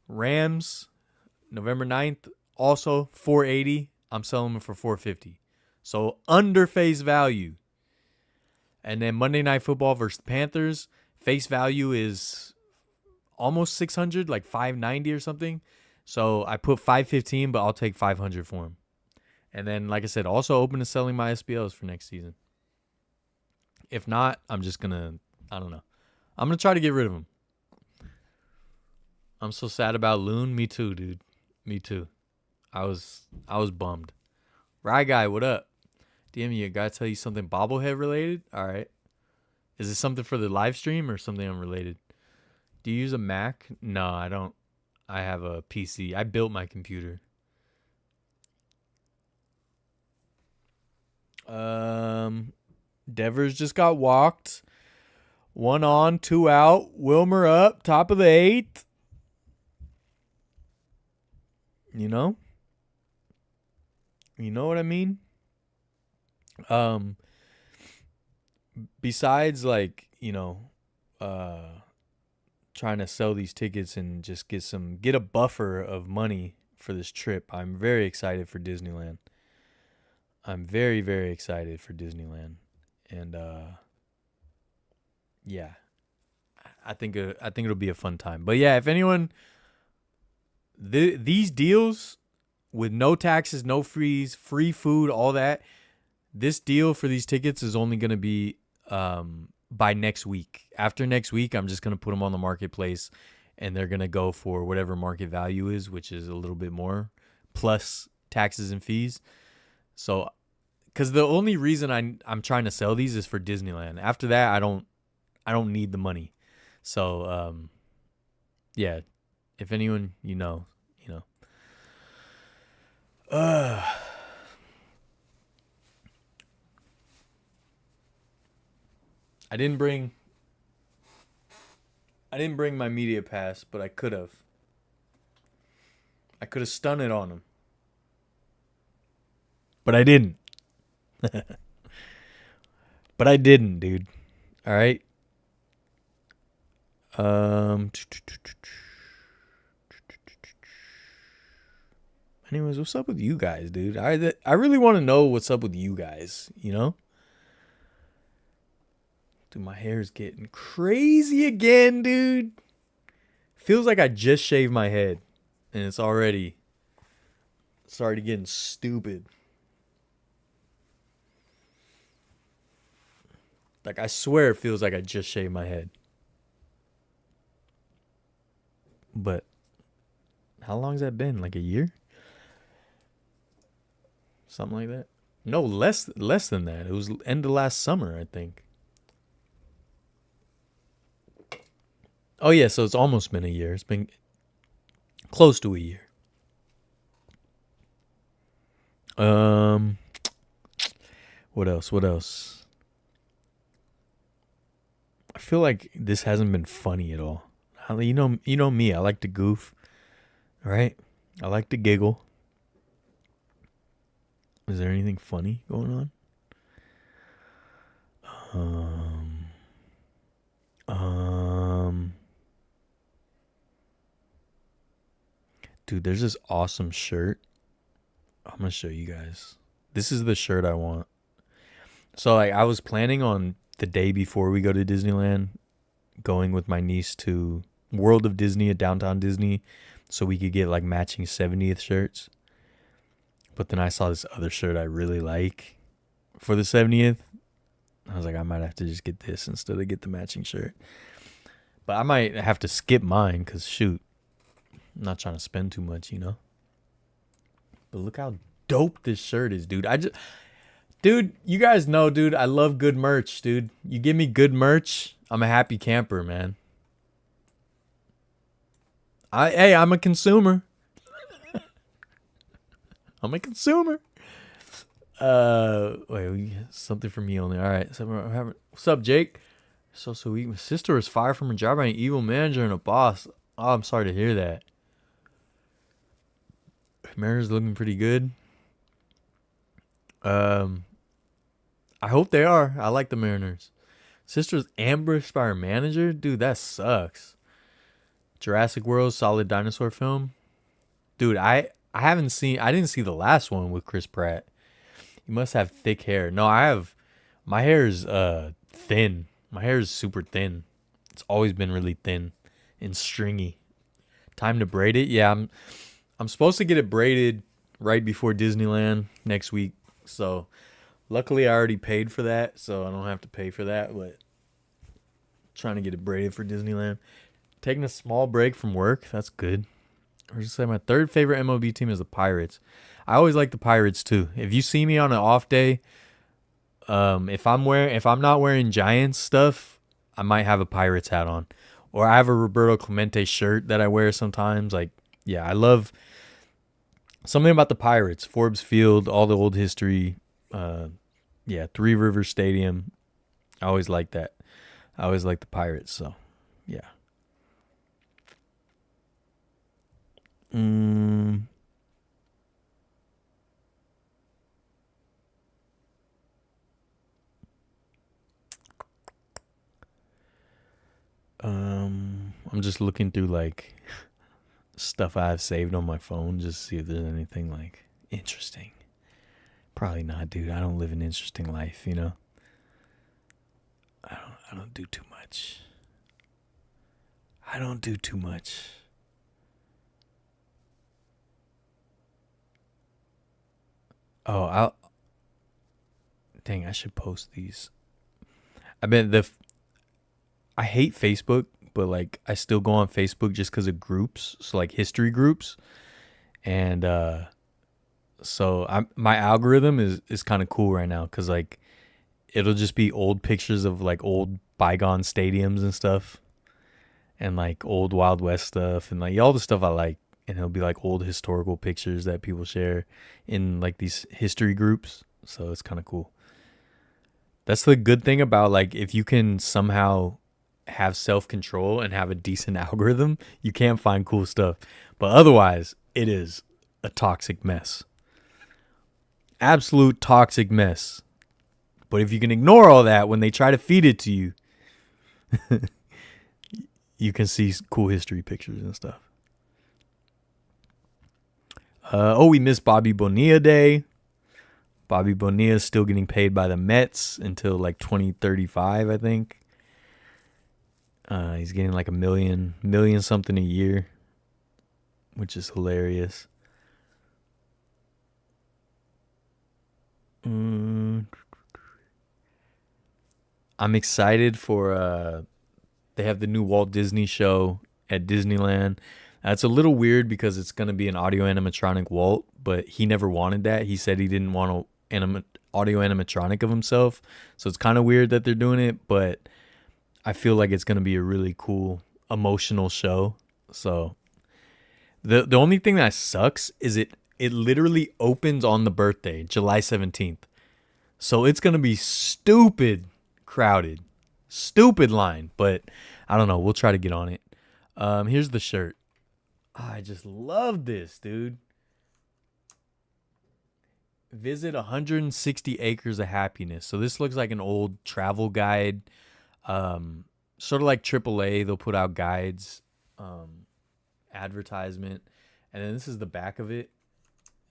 Rams, November 9th, also $480. I'm selling them for $450. So under face value. And then Monday Night Football versus the Panthers, face value is almost $600, like $590 or something. So I put $515, but I'll take $500 for them. And then, like I said, also open to selling my SBLs for next season. If not, I'm just gonna, I don't know. I'm gonna try to get rid of them. I'm so sad about Loon. Me too, dude. Me too. I was bummed. Rye guy, what up? DM you, gotta tell you something bobblehead related. All right. Is it something for the live stream or something unrelated? Do you use a Mac? No, I don't. I have a PC. I built my computer. Devers just got walked. 1 on, 2 out. Wilmer up, top of the 8th. You know? You know what I mean? Besides, like, trying to sell these tickets and just get a buffer of money for this trip, I'm very excited for Disneyland. I'm very, very excited for Disneyland. And yeah. I think it'll be a fun time. But yeah, if anyone these deals with no taxes, no fees, free food, all that, this deal for these tickets is only going to be by next week. After next week, I'm just going to put them on the marketplace and they're going to go for whatever market value is, which is a little bit more, plus taxes and fees. So, because the only reason I'm trying to sell these is for Disneyland. After that, I don't need the money. So, yeah, if anyone, you know. I didn't bring my media pass, but I could have. I could have stunned it on him. But I didn't. But I didn't, dude. All right. Anyways, what's up with you guys, dude? I really want to know what's up with you guys, you know? Dude, my hair's getting crazy again, dude. Feels like I just shaved my head and it's already getting stupid. Like, I swear it feels like I just shaved my head. But how long's that been? Like a year? Something like that? No, less than that. It was end of last summer, I think. Oh yeah, so it's almost been a year. It's been close to a year. What else? I feel like this hasn't been funny at all. You know me. I like to goof, right? I like to giggle. Is there anything funny going on? Dude, there's this awesome shirt. I'm gonna show you guys. This is the shirt I want. So, like, I was planning on the day before we go to Disneyland, going with my niece to World of Disney at Downtown Disney, so we could get like matching 70th shirts. But then I saw this other shirt I really like for the 70th. I was like, I might have to just get this instead of get the matching shirt. But I might have to skip mine because, shoot, I'm not trying to spend too much, you know? But look how dope this shirt is, dude. Dude, you guys know, dude, I love good merch, dude. You give me good merch, I'm a happy camper, man. I'm a consumer. I'm a consumer. Wait, something for me only. All right. What's up, Jake? So sweet. My sister was fired from her job by an evil manager and a boss. Oh, I'm sorry to hear that. Mariners looking pretty good. I hope they are. I like the Mariners. Sister's ambushed by her manager? Dude, that sucks. Jurassic World, solid dinosaur film. Dude, I didn't see the last one with Chris Pratt. You must have thick hair. No, my hair is thin. My hair is super thin. It's always been really thin and stringy. Time to braid it? Yeah, I'm supposed to get it braided right before Disneyland next week. So luckily I already paid for that, so I don't have to pay for that. But trying to get it braided for Disneyland. Taking a small break from work. That's good. I was just say my third favorite MLB team is the Pirates. I always like the Pirates too. If you see me on an off day, if I'm not wearing Giants stuff, I might have a Pirates hat on, or I have a Roberto Clemente shirt that I wear sometimes. Like, yeah, I love something about the Pirates, Forbes Field, all the old history. Yeah, Three Rivers Stadium. I always like that. I always like the Pirates. So, yeah. Mm, I'm just looking through like stuff I've saved on my phone just to see if there's anything like interesting. Probably not, dude. I don't live an interesting life, you know. I don't do too much. I don't do too much. Oh, dang, I should post these. I bet I hate Facebook, but like I still go on Facebook just because of groups, so like history groups, and so my algorithm is kind of cool right now because like it'll just be old pictures of like old bygone stadiums and stuff, and like old Wild West stuff, and like all the stuff I like, and it'll be like old historical pictures that people share in like these history groups, so it's kind of cool. That's the good thing about like if you can somehow have self control and have a decent algorithm, you can find cool stuff. But otherwise, it is a toxic mess. Absolute toxic mess. But if you can ignore all that when they try to feed it to you, you can see cool history pictures and stuff. We missed Bobby Bonilla Day. Bobby Bonilla is still getting paid by the Mets until like 2035, I think. He's getting like a million something a year, which is hilarious. I'm excited for they have the new Walt Disney show at Disneyland. It's a little weird because it's going to be an audio animatronic Walt, but he never wanted that. He said he didn't want an audio animatronic of himself. So it's kind of weird that they're doing it, but I feel like it's going to be a really cool emotional show. So the only thing that sucks is it literally opens on the birthday, July 17th. So it's going to be stupid crowded. Stupid line, but I don't know. We'll try to get on it. Here's the shirt. I just love this, dude. Visit 160 acres of happiness. So this looks like an old travel guide. Sort of like AAA. They'll put out guides, advertisement, and then this is the back of it.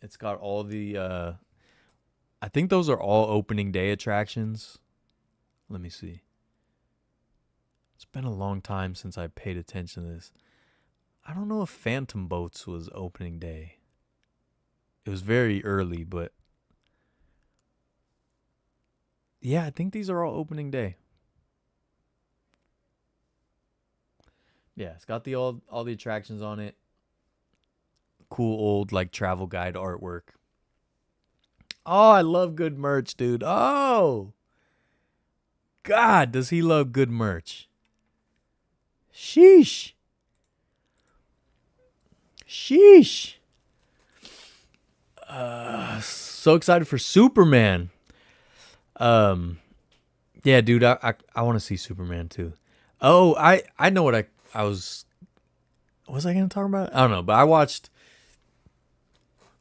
It's got all the. I think those are all opening day attractions. Let me see. It's been a long time since I paid attention to this. I don't know if Phantom Boats was opening day. It was very early, but yeah, I think these are all opening day. Yeah, it's got all the attractions on it. Cool old like travel guide artwork. Oh, I love good merch, dude. Oh, God, does he love good merch? Sheesh. Sheesh. So excited for Superman. Yeah, dude, I want to see Superman too. Oh, I know what I was I gonna talk about? I don't know, but I watched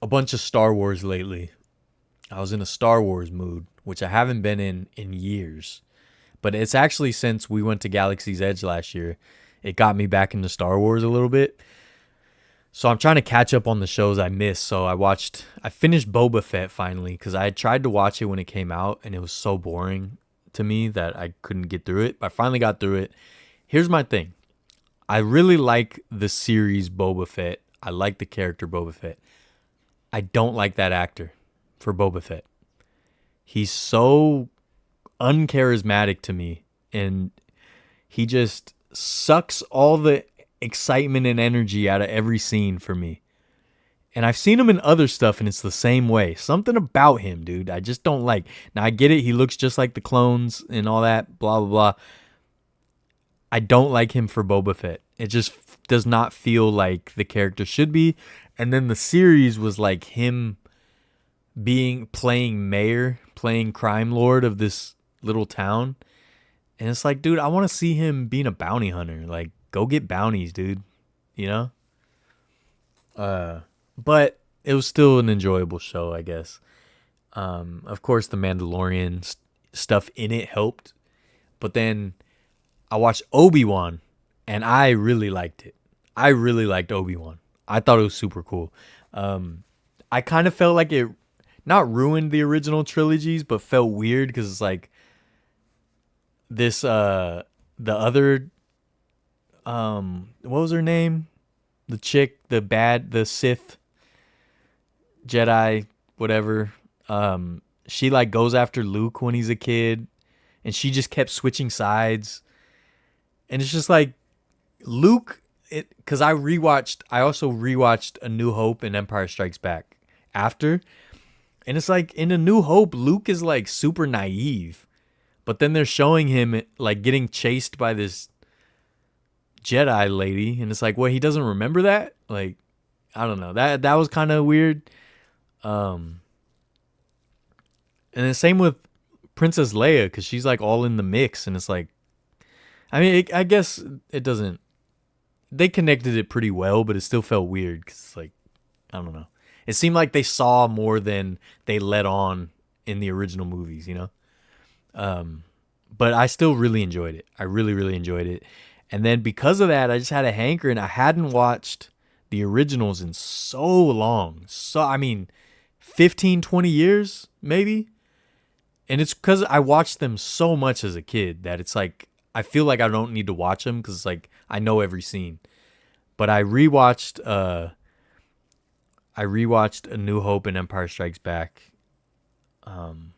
a bunch of Star Wars lately. I was in a Star Wars mood, which I haven't been in years. But it's actually since we went to Galaxy's Edge last year, it got me back into Star Wars a little bit. So I'm trying to catch up on the shows I missed. So I finished Boba Fett finally because I had tried to watch it when it came out and it was so boring to me that I couldn't get through it. But I finally got through it. Here's my thing. I really like the series Boba Fett. I like the character Boba Fett. I don't like that actor for Boba Fett. He's so uncharismatic to me, and he just sucks all the excitement and energy out of every scene for me. And I've seen him in other stuff, and it's the same way. Something about him, dude, I just don't like. Now, I get it. He looks just like the clones and all that, blah, blah, blah. I don't like him for Boba Fett. It just does not feel like the character should be. And then the series was like him playing mayor, playing crime lord of this little town. And it's like, dude, I want to see him being a bounty hunter. Like, go get bounties, dude. You know? But it was still an enjoyable show, I guess. Of course, the Mandalorian stuff in it helped. But then I watched Obi-Wan, and I really liked it. I really liked Obi-Wan. I thought it was super cool. I kind of felt like it not ruined the original trilogies, but felt weird because it's like this, the other, what was her name? The chick, the Sith Jedi, whatever. She like goes after Luke when he's a kid, and she just kept switching sides. And it's just like Luke, because I also rewatched A New Hope and Empire Strikes Back after. And it's like in A New Hope, Luke is like super naive. But then they're showing him like getting chased by this Jedi lady. And it's like, well, he doesn't remember that? Like, I don't know. That was kind of weird. And the same with Princess Leia, because she's like all in the mix. And it's like, I mean, I guess it doesn't. They connected it pretty well, but it still felt weird because it's like, I don't know. It seemed like they saw more than they let on in the original movies, you know? But I still really enjoyed it. I really, really enjoyed it. And then because of that, I just had a hankering. I hadn't watched the originals in so long. So, I mean, 15, 20 years, maybe? And it's because I watched them so much as a kid that it's like, I feel like I don't need to watch them because it's like I know every scene. But I rewatched A New Hope and Empire Strikes Back. And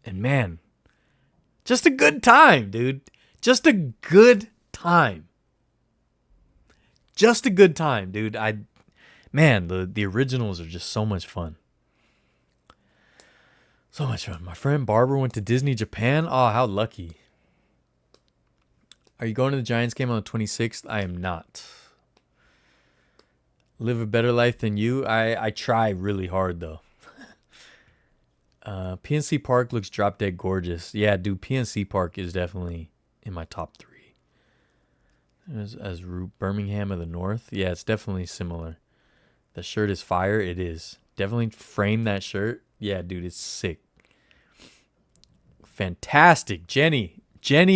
man, just a good time, dude. Just a good time. Just a good time, dude. The originals are just so much fun. So much fun. My friend Barbara went to Disney Japan. Oh, how lucky. Are you going to the Giants game on the 26th? I am not. Live a better life than you? I try really hard, though. PNC Park looks drop dead gorgeous. Yeah, dude, PNC Park is definitely in my top 3. As Birmingham of the North? Yeah, it's definitely similar. The shirt is fire. It is. Definitely frame that shirt. Yeah, dude, it's sick. Fantastic. Jenny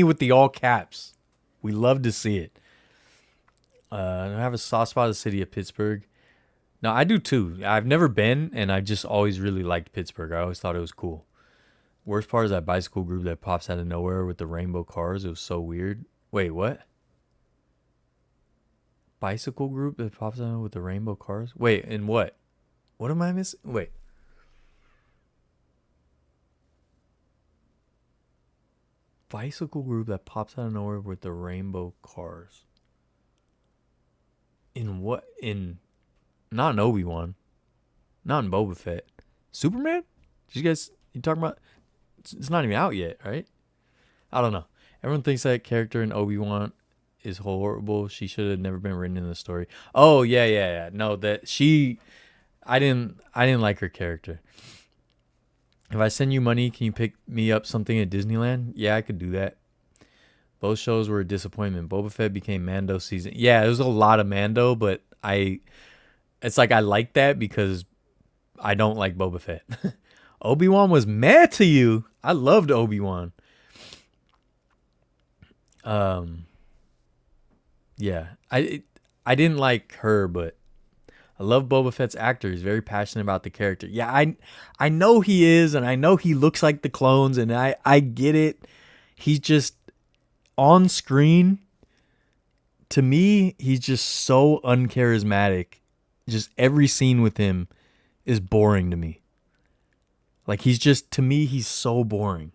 with the all caps. We love to see it. I have a soft spot of the city of Pittsburgh. No, I do too. I've never been, and I just always really liked Pittsburgh. I always thought it was cool. Worst part is that bicycle group that pops out of nowhere with the rainbow cars. It was so weird. Wait, what? Bicycle group that pops out with the rainbow cars? Wait, and what? What am I missing? Wait. Bicycle group that pops out of nowhere with the rainbow cars. In what? Not in Obi-Wan. Not in Boba Fett. Superman? You talking about? It's not even out yet, right? I don't know. Everyone thinks that character in Obi-Wan is horrible. She should have never been written in the story. Oh, yeah. No, I didn't like her character. If I send you money, can you pick me up something at Disneyland? Yeah, I could do that. Both shows were a disappointment. Boba Fett became Mando season. Yeah, it was a lot of Mando, but it's like I like that because I don't like Boba Fett. Obi-Wan was mad to you. I loved Obi-Wan. Yeah, I didn't like her, but I love Boba Fett's actor. He's very passionate about the character. Yeah, I know he is, and I know he looks like the clones, and I get it. He's just on screen. To me, he's just so uncharismatic. Just every scene with him is boring to me. Like, he's just, to me, he's so boring.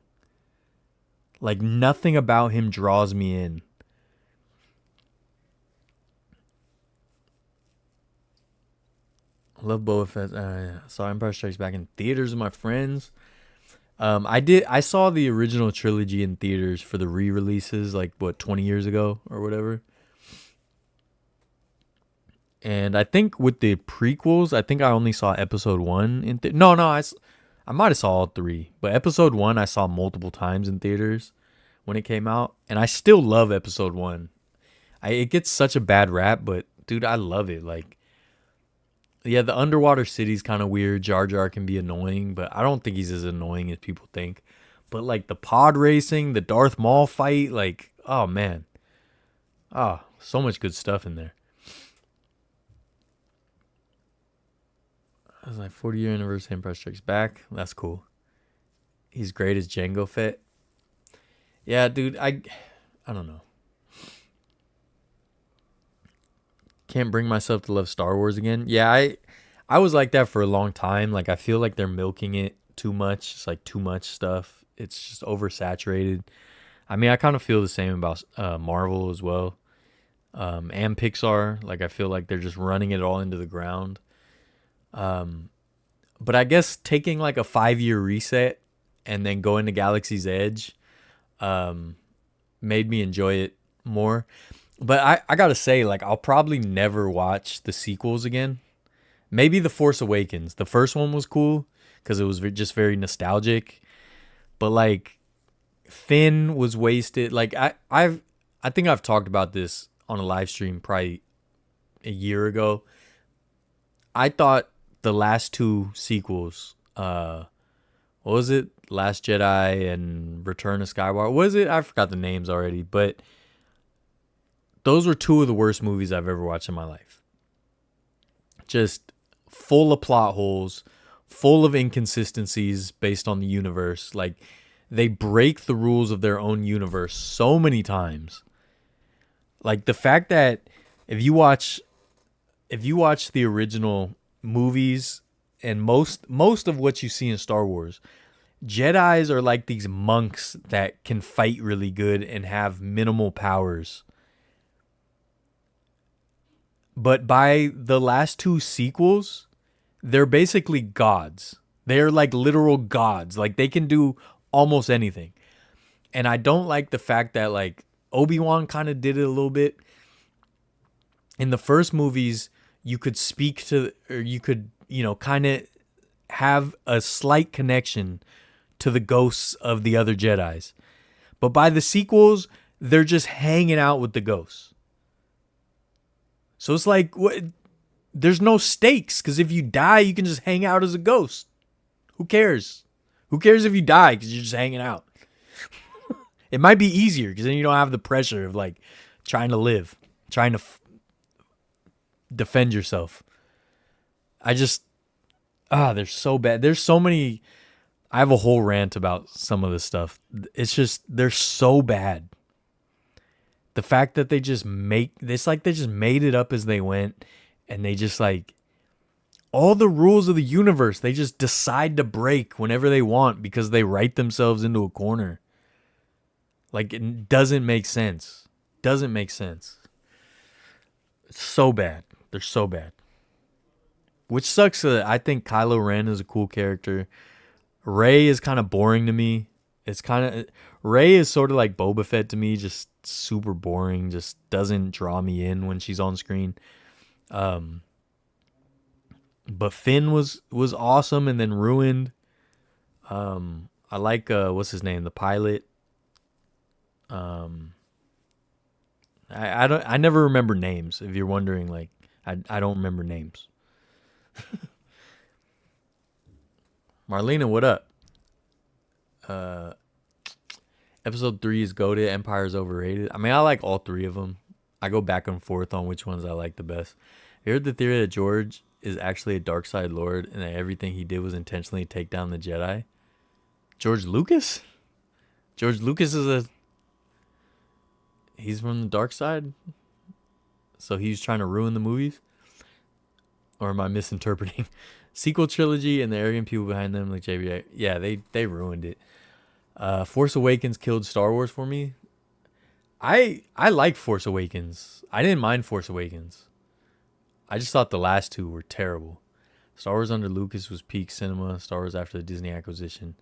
Like, nothing about him draws me in. I love Boba Fett. Saw Empire Strikes Back in theaters with my friends. I saw the original trilogy in theaters for the re-releases, like, what, 20 years ago or whatever. And I think with the prequels, I think I only saw episode 1 in no, I might have saw all 3, but episode 1 I saw multiple times in theaters when it came out, and I still love episode 1. It gets such a bad rap, but dude, I love it. Like, yeah, the underwater city's kind of weird. Jar Jar can be annoying, but I don't think he's as annoying as people think. But like the pod racing, the Darth Maul fight, like, oh man. So much good stuff in there. I was like, 40-year anniversary Empire Strikes Back. That's cool. He's great as Jango Fett. Yeah, dude, I don't know. Can't bring myself to love Star Wars again. Yeah, I was like that for a long time. Like, I feel like they're milking it too much. It's like too much stuff. It's just oversaturated. I mean, I kind of feel the same about Marvel as well, and Pixar. Like, I feel like they're just running it all into the ground. But I guess taking like a 5-year reset and then going to Galaxy's Edge made me enjoy it more. But I gotta say, like, I'll probably never watch the sequels again. Maybe The Force Awakens. The first one was cool because it was just very nostalgic. But like, Finn was wasted. Like, I think I've talked about this on a live stream probably a year ago. I thought the last 2 sequels, what was it? Last Jedi and Return of Skywalker. Was it? I forgot the names already, but those were 2 of the worst movies I've ever watched in my life. Just full of plot holes, full of inconsistencies based on the universe. Like, they break the rules of their own universe so many times. Like, the fact that if you watch the original movies and most of what you see in Star Wars, Jedis are like these monks that can fight really good and have minimal powers. But by the last 2 sequels, they're basically gods. They're like literal gods. Like, they can do almost anything. And I don't like the fact that, like, Obi-Wan kind of did it a little bit. In the first movies, you could speak to, or you could, kind of have a slight connection to the ghosts of the other Jedis. But by the sequels, they're just hanging out with the ghosts. So it's like, there's no stakes, because if you die, you can just hang out as a ghost. Who cares? Who cares if you die because you're just hanging out? It might be easier because then you don't have the pressure of like trying to live, trying to defend yourself. They're so bad. There's so many. I have a whole rant about some of this stuff. It's just, they're so bad. The fact that they just make this, like, they just made it up as they went, and they just, like, all the rules of the universe, they just decide to break whenever they want because they write themselves into a corner. Like, it doesn't make sense. Doesn't make sense. It's so bad. They're so bad. Which sucks. I think Kylo Ren is a cool character. Rey is kind of boring to me. Rey is sort of like Boba Fett to me, just super boring, just doesn't draw me in when she's on screen. But Finn was awesome and then ruined. I like what's his name, the pilot. I never remember names. If you're wondering, like, I don't remember names. Marlena, what up? Episode 3 is goated. Empire is overrated. I mean, I like all 3 of them. I go back and forth on which ones I like the best. You heard the theory that George is actually a dark side lord and that everything he did was intentionally to take down the Jedi? George Lucas? George Lucas he's from the dark side? So he's trying to ruin the movies? Or am I misinterpreting? Sequel trilogy and the arrogant people behind them, like JB. Yeah, they ruined it. Force Awakens killed Star Wars for me. I like Force Awakens. I didn't mind Force Awakens. I just thought the last two were terrible. Star Wars under Lucas was peak cinema. Star Wars after the Disney acquisition.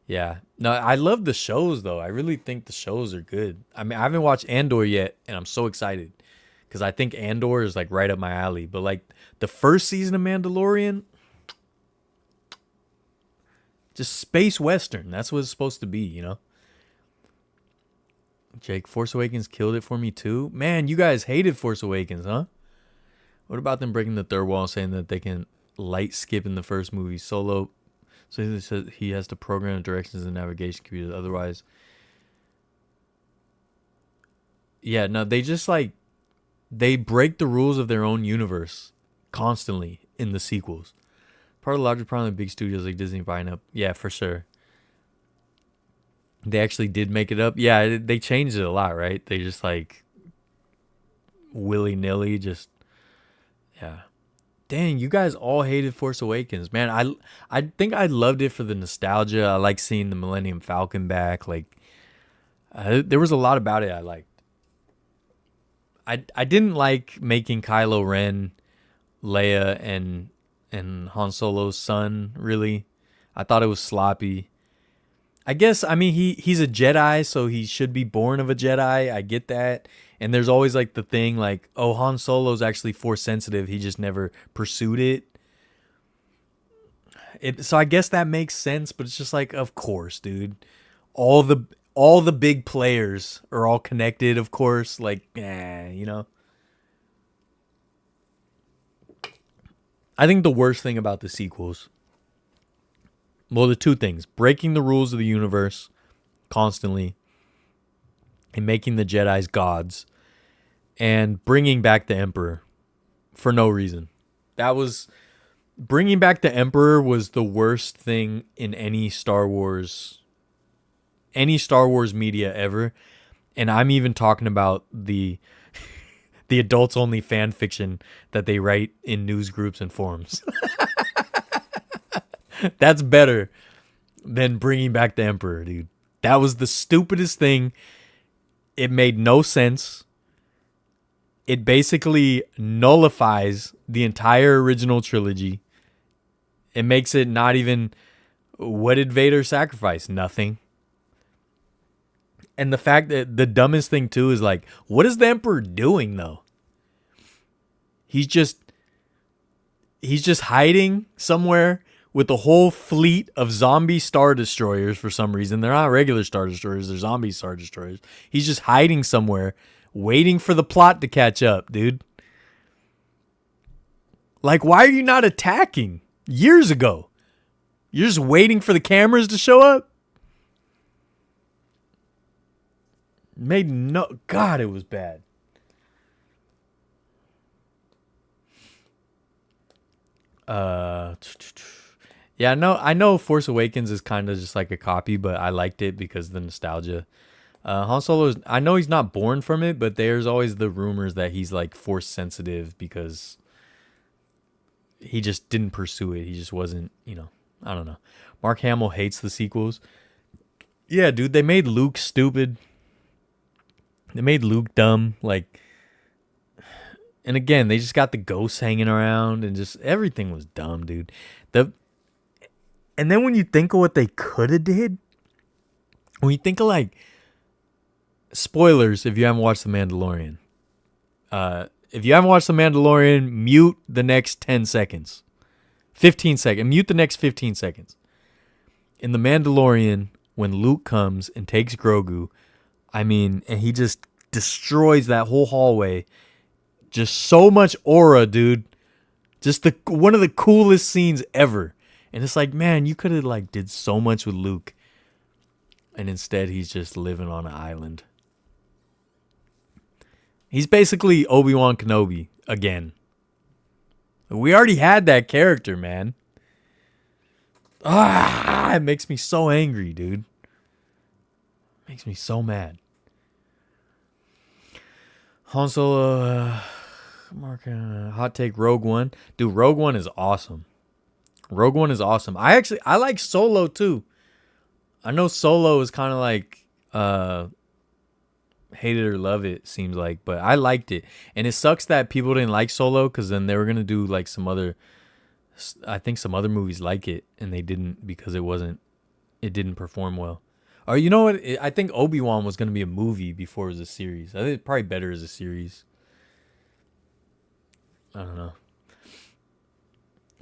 Yeah. No, I love the shows though. I really think the shows are good. I mean, I haven't watched Andor yet, and I'm so excited because I think Andor is like right up my alley. But like the first season of Mandalorian, just space western. That's what it's supposed to be, you know. Jake, Force Awakens killed it for me too. Man, you guys hated Force Awakens, huh? What about them breaking the third wall and saying that they can light skip in the first movie? Solo, so he says he has to program the directions and navigation computers. Otherwise, yeah, no, they just like they break the rules of their own universe constantly in the sequels. Part of the larger problem with big studios like Disney buying up. Yeah, for sure. They actually did make it up. Yeah, they changed it a lot, right? They just like willy nilly, just yeah. Dang, you guys all hated Force Awakens, man. I think I loved it for the nostalgia. I like seeing the Millennium Falcon back. Like, there was a lot about it I liked. I didn't like making Kylo Ren, Leia, and Han Solo's son. Really, I thought it was sloppy. I guess I mean he's a Jedi, so he should be born of a Jedi. I get that. And there's always like the thing like, oh, Han Solo's actually Force sensitive. He just never pursued it. So I guess that makes sense, but it's just like, of course, dude. All the big players are all connected, of course. Like, you know. I think the worst thing about the sequels, well, the two things: breaking the rules of the universe constantly and making the Jedi's gods, and bringing back the Emperor for no reason. That was bringing back the Emperor was the worst thing in any Star Wars media ever. And I'm even talking about the adults only fan fiction that they write in news groups and forums. That's better than bringing back the Emperor, dude. That was the stupidest thing. It made no sense. It basically nullifies the entire original trilogy. It makes it not even, what did Vader sacrifice? Nothing. And the fact that the dumbest thing too is like, what is the Emperor doing though? He's just hiding somewhere with a whole fleet of zombie Star Destroyers for some reason. They're not regular Star Destroyers, they're zombie Star Destroyers. He's just hiding somewhere, waiting for the plot to catch up, dude. Like, why are you not attacking years ago? You're just waiting for the cameras to show up? God, it was bad. Yeah, no, I know Force Awakens is kind of just like a copy, but I liked it because of the nostalgia. Han Solo, I know he's not born from it, but there's always the rumors that he's like Force sensitive because he just didn't pursue it. He just wasn't, I don't know. Mark Hamill hates the sequels. Yeah, dude, they made Luke stupid. They made Luke dumb. Like, and again, they just got the ghosts hanging around and just everything was dumb, dude. And then when you think of what they could have did, when you think of like spoilers, if you haven't watched The Mandalorian, mute the next 10 seconds, 15 seconds, mute the next 15 seconds. In The Mandalorian, when Luke comes and takes Grogu, and he just destroys that whole hallway. Just so much aura, dude. Just one of the coolest scenes ever. And it's like, man, you could have like did so much with Luke. And instead he's just living on an island. He's basically Obi-Wan Kenobi again. We already had that character, man. It makes me so angry, dude. Makes me so mad. Han Solo, Mark, hot take, Rogue One. Dude, Rogue One is awesome. Rogue One is awesome. I like Solo too. I know Solo is kind of like hate it or love it, seems like, but I liked it. And it sucks that people didn't like Solo because then they were gonna do like I think some other movies like it, and they didn't because it didn't perform well. Or you know what? I think Obi-Wan was gonna be a movie before it was a series. I think it's probably better as a series. I don't know.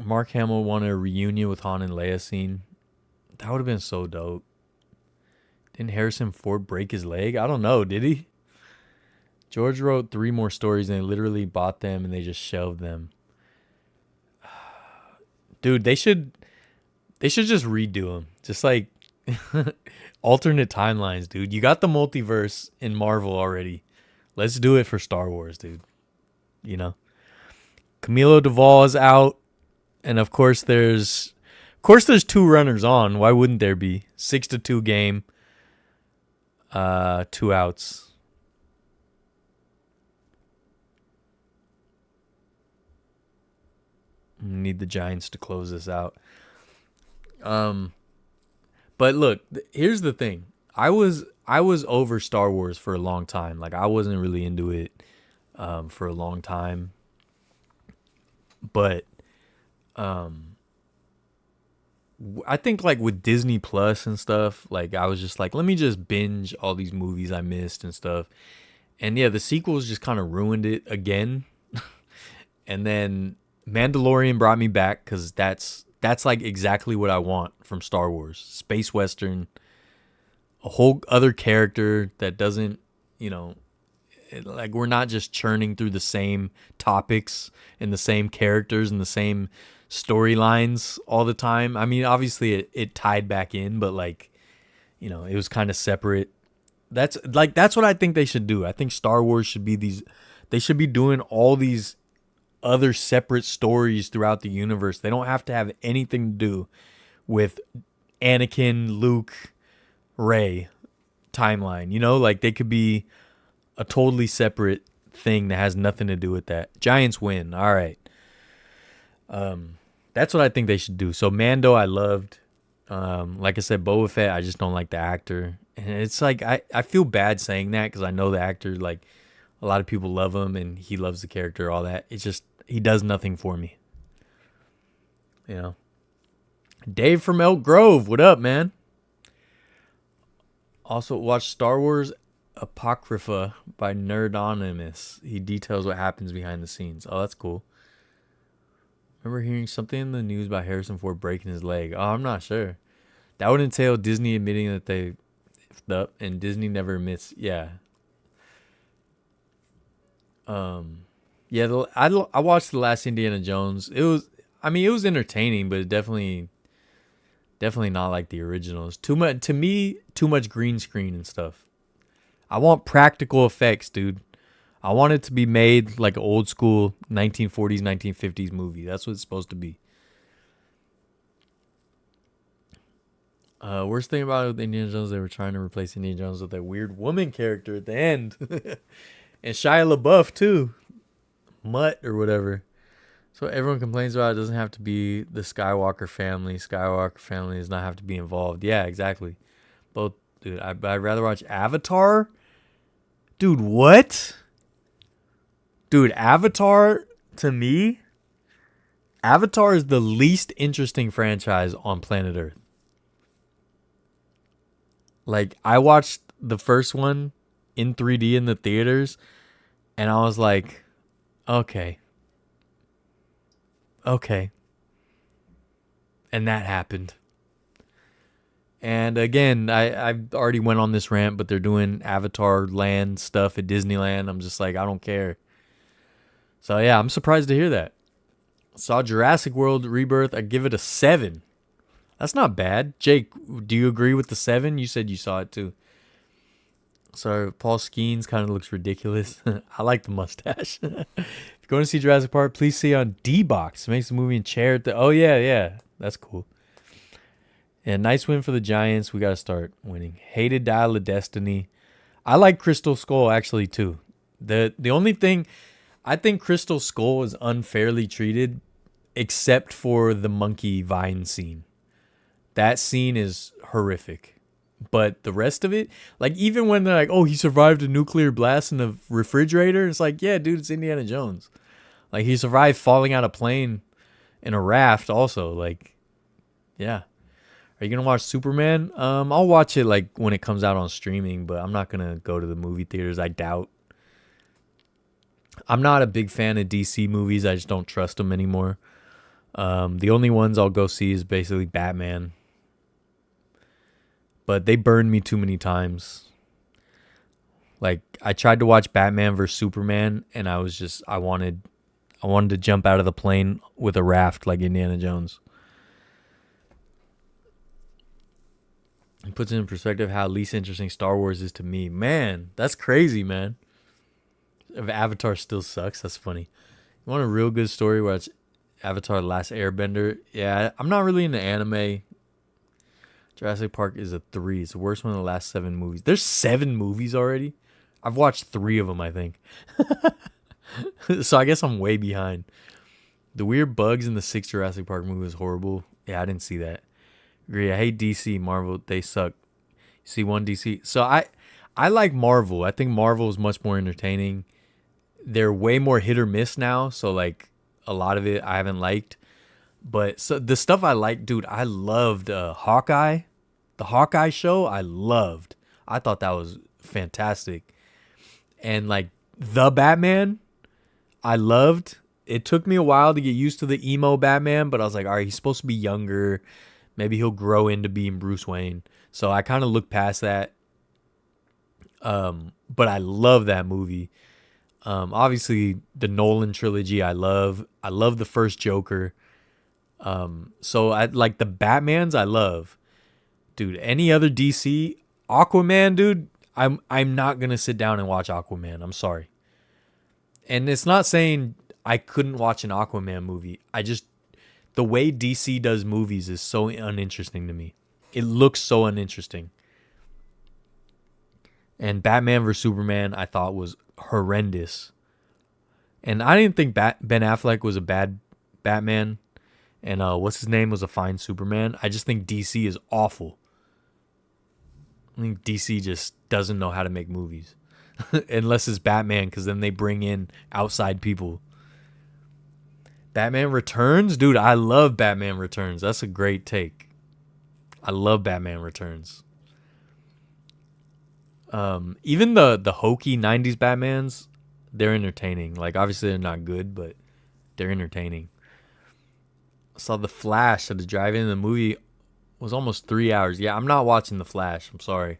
Mark Hamill wanted a reunion with Han and Leia scene. That would have been so dope. Didn't Harrison Ford break his leg? I don't know. Did he? George wrote 3 more stories and they literally bought them and they just shelved them. Dude, they should just redo them. Just like alternate timelines, dude. You got the multiverse in Marvel already. Let's do it for Star Wars, dude. You know? Camilo Duvall is out. And of course there's 2 runners on. Why wouldn't there be? 6-2 game. 2 outs. Need the Giants to close this out. But look, here's the thing. I was over Star Wars for a long time. Like I wasn't really into it for a long time. But I think like with Disney Plus and stuff, like I was just like, let me just binge all these movies I missed and stuff. And yeah, the sequels just kind of ruined it again. And then Mandalorian brought me back because that's like exactly what I want from Star Wars. Space Western, a whole other character that doesn't, like we're not just churning through the same topics and the same characters and the same storylines all the time. I mean, obviously it tied back in, but like, it was kind of separate. That's what I think they should do. I think Star Wars should be they should be doing all these other separate stories throughout the universe. They don't have to have anything to do with Anakin, Luke, Rey timeline. Like they could be a totally separate thing that has nothing to do with that. Giants win. All right. That's what I think they should do. So Mando, I loved. Like I said, Boba Fett, I just don't like the actor. And it's like, I feel bad saying that because I know the actor, like a lot of people love him and he loves the character, all that. It's just, he does nothing for me. Dave from Elk Grove, what up, man? Also watch Star Wars Apocrypha by Nerdonymous. He details what happens behind the scenes. Oh, that's cool. Remember hearing something in the news about Harrison Ford breaking his leg. Oh, I'm not sure. That would entail Disney admitting that they effed up, and Disney never admits. Yeah. Yeah. I watched the last Indiana Jones. It was entertaining, but it definitely not like the originals. Too much green screen and stuff. I want practical effects, dude. I want it to be made like an old school 1940s, 1950s movie. That's what it's supposed to be. Worst thing about it with Indiana Jones, they were trying to replace Indiana Jones with that weird woman character at the end. And Shia LaBeouf, too. Mutt or whatever. So everyone complains about it doesn't have to be the Skywalker family. Skywalker family does not have to be involved. Yeah, exactly. Both, dude, I'd rather watch Avatar. Dude, what? Dude, Avatar, to me, Avatar is the least interesting franchise on planet Earth. Like, I watched the first one in 3D in the theaters, and I was like, okay. And that happened. And again, I've already went on this rant, but they're doing Avatar Land stuff at Disneyland. I'm just like, I don't care. So yeah, I'm surprised to hear that. Saw Jurassic World Rebirth. I give it a 7. That's not bad. Jake, do you agree with the 7? You said you saw it too. Sorry, Paul Skeens kind of looks ridiculous. I like the mustache. If you're going to see Jurassic Park, please see on D-Box. It makes the movie in chair. Oh, yeah. That's cool. And nice win for the Giants. We got to start winning. Hated Dial of Destiny. I like Crystal Skull, actually, too. The only thing... I think Crystal Skull is unfairly treated, except for the monkey vine scene. That scene is horrific. But the rest of it, like even when they're like, "Oh, he survived a nuclear blast in a refrigerator," it's like, yeah, dude, it's Indiana Jones. Like he survived falling out of a plane in a raft. Also, like, yeah. Are you gonna watch Superman? I'll watch it like when it comes out on streaming, but I'm not gonna go to the movie theaters. I doubt. I'm not a big fan of DC movies. I just don't trust them anymore. The only ones I'll go see is basically Batman. But they burned me too many times. Like I tried to watch Batman vs Superman, and I wanted to jump out of the plane with a raft like Indiana Jones. It puts it in perspective how least interesting Star Wars is to me. Man, that's crazy, man. If Avatar still sucks, that's funny. You want a real good story? Watch Avatar: The Last Airbender. Yeah, I'm not really into anime. Jurassic Park is a 3. It's the worst one of the last 7 movies. There's 7 movies already. I've watched 3 of them, I think. So I guess I'm way behind. The weird bugs in the 6th Jurassic Park movie was horrible. Yeah, I didn't see that. Agree. I hate DC, Marvel. They suck. See one DC. So I like Marvel. I think Marvel is much more entertaining. They're way more hit or miss now. So like a lot of it I haven't liked. But so the stuff I like, dude, I loved Hawkeye. The Hawkeye show, I loved. I thought that was fantastic. And like the Batman, I loved. It took me a while to get used to the emo Batman, but I was like, all right, he's supposed to be younger. Maybe he'll grow into being Bruce Wayne. So I kind of looked past that. But I love that movie. Obviously the Nolan trilogy I love. I love the first Joker. So I like the Batmans I love. Dude, any other DC, Aquaman, dude, I'm not going to sit down and watch Aquaman. I'm sorry. And it's not saying I couldn't watch an Aquaman movie. The way DC does movies is so uninteresting to me. It looks so uninteresting. And Batman vs Superman I thought was horrendous. And I didn't think Ben Affleck was a bad Batman. And what's his name was a fine Superman. I just think DC is awful. I think DC just doesn't know how to make movies. Unless it's Batman, because then they bring in outside people. Batman Returns? Dude, I love Batman Returns. That's a great take. I love Batman Returns. Even the hokey 90s Batmans, they're entertaining. Like, obviously they're not good, but they're entertaining. I saw The Flash at the drive-in. The movie was almost 3 hours. Yeah, I'm not watching The Flash. I'm sorry.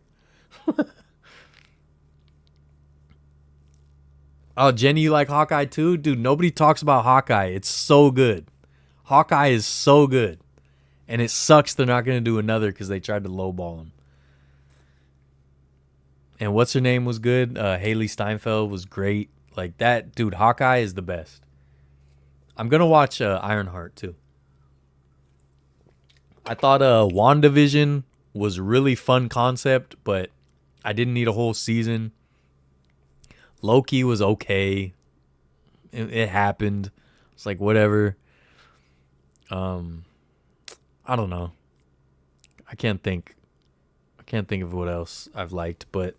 Oh, Jenny, you like Hawkeye too? Dude, nobody talks about Hawkeye. It's so good. Hawkeye is so good. And it sucks they're not going to do another because they tried to lowball him. And what's her name was good? Haley Steinfeld was great. Like that, dude, Hawkeye is the best. I'm going to watch Ironheart too. I thought WandaVision was a really fun concept, but I didn't need a whole season. Loki was okay. It happened. It's like whatever. I don't know. I can't think of what else I've liked, but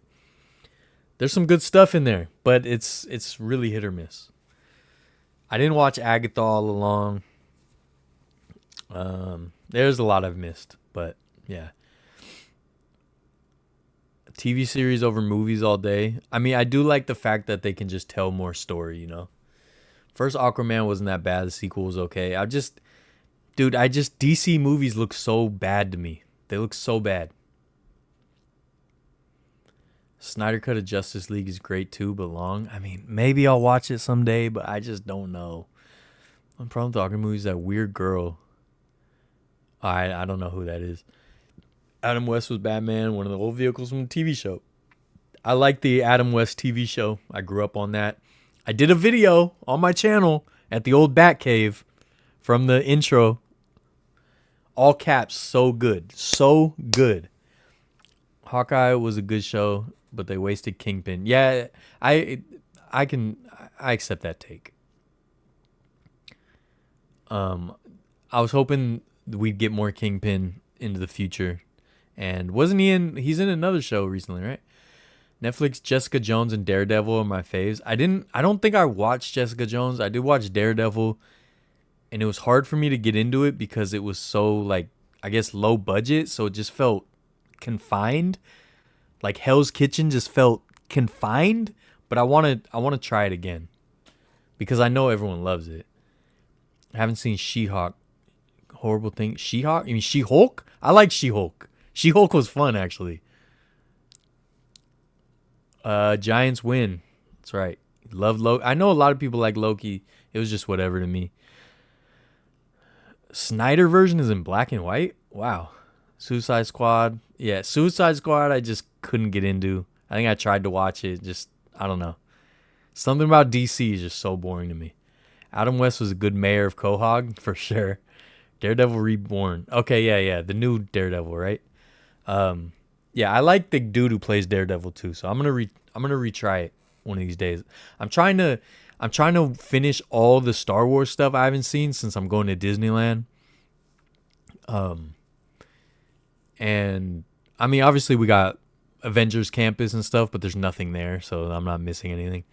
there's some good stuff in there, but it's really hit or miss. I didn't watch Agatha all along. There's a lot I've missed, but yeah. TV series over movies all day. I mean, I do like the fact that they can just tell more story, you know. First Aquaman wasn't that bad. The sequel was okay. DC movies look so bad to me. They look so bad. Snyder Cut of Justice League is great too, but long. I mean, maybe I'll watch it someday, but I just don't know. I'm probably talking movies. That weird girl. I don't know who that is. Adam West was Batman, one of the old vehicles from the TV show. I like the Adam West TV show. I grew up on that. I did a video on my channel at the old Batcave from the intro. All caps, so good. So good. Hawkeye was a good show, but they wasted Kingpin. Yeah, I I accept that take. I was hoping we'd get more Kingpin into the future. And wasn't he in? He's in another show recently, right? Netflix, Jessica Jones and Daredevil are my faves. I don't think I watched Jessica Jones. I did watch Daredevil, and it was hard for me to get into it because it was so, like, I guess low budget, so it just felt confined. Like Hell's Kitchen just felt confined, but I want to try it again because I know everyone loves it. I haven't seen She-Hulk. Horrible thing. She-Hulk? You mean She-Hulk? I like She-Hulk. She-Hulk was fun, actually. Giants win. That's right. Love Loki. I know a lot of people like Loki. It was just whatever to me. Snyder version is in black and white? Wow. Suicide Squad. Yeah, Suicide Squad I just couldn't get into. I think I tried to watch it. Just, I don't know. Something about DC is just so boring to me. Adam West was a good mayor of Quahog, for sure. Daredevil Reborn. Okay, yeah. The new Daredevil, right? Yeah, I like the dude who plays Daredevil too. So I'm gonna retry it one of these days. I'm trying to finish all the Star Wars stuff I haven't seen since I'm going to Disneyland. And I mean, obviously we got Avengers Campus and stuff, but there's nothing there, so I'm not missing anything.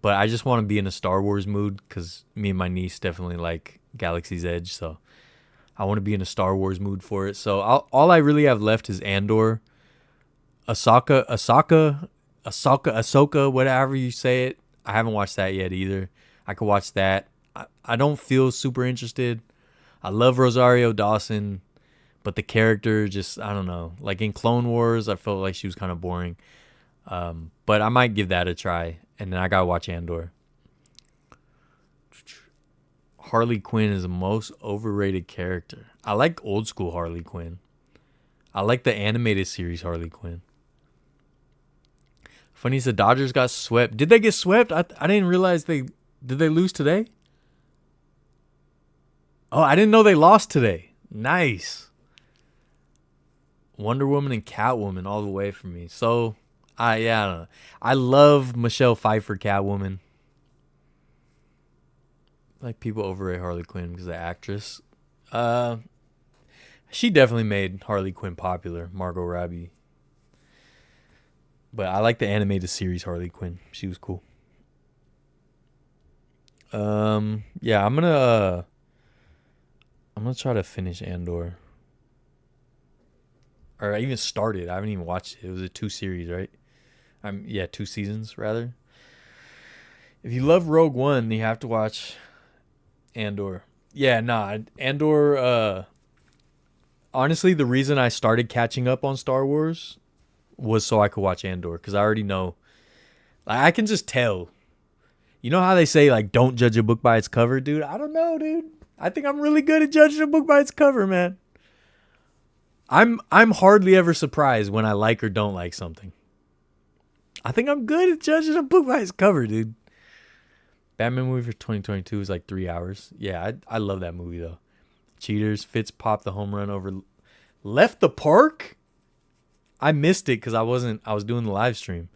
But I just want to be in a Star Wars mood because me and my niece definitely like Galaxy's Edge, so I want to be in a Star Wars mood for it. So all I really have left is Andor, Ahsoka, whatever you say it. I haven't watched that yet either. I could watch that. I don't feel super interested. I love Rosario Dawson, but the character just, I don't know. Like in Clone Wars, I felt like she was kind of boring. But I might give that a try. And then I gotta watch Andor. Harley Quinn is the most overrated character. I like old school Harley Quinn. I like the animated series Harley Quinn. Funny is the Dodgers got swept. Did they get swept? I didn't realize did they lose today? Oh, I didn't know they lost today. Nice. Wonder Woman and Catwoman all the way for me. So, I don't know. I love Michelle Pfeiffer Catwoman. Like people overrate Harley Quinn because of the actress. She definitely made Harley Quinn popular, Margot Robbie. But I like the animated series Harley Quinn. She was cool. Yeah, I'm gonna try to finish Andor. Or I even started. I haven't even watched it. It was a 2 series, right? 2 seasons rather. If you love Rogue One, you have to watch Andor. Yeah, nah. Andor, honestly, the reason I started catching up on Star Wars was so I could watch Andor. Because I already know. Like, I can just tell. You know how they say, like, don't judge a book by its cover, dude? I don't know, dude. I think I'm really good at judging a book by its cover, man. I'm hardly ever surprised when I like or don't like something. I think I'm good at judging a book by its cover, dude. Batman movie for 2022 is like 3 hours. Yeah, I love that movie, though. Cheaters. Fitz popped the home run over... Left the park? I missed it because I was doing the live stream.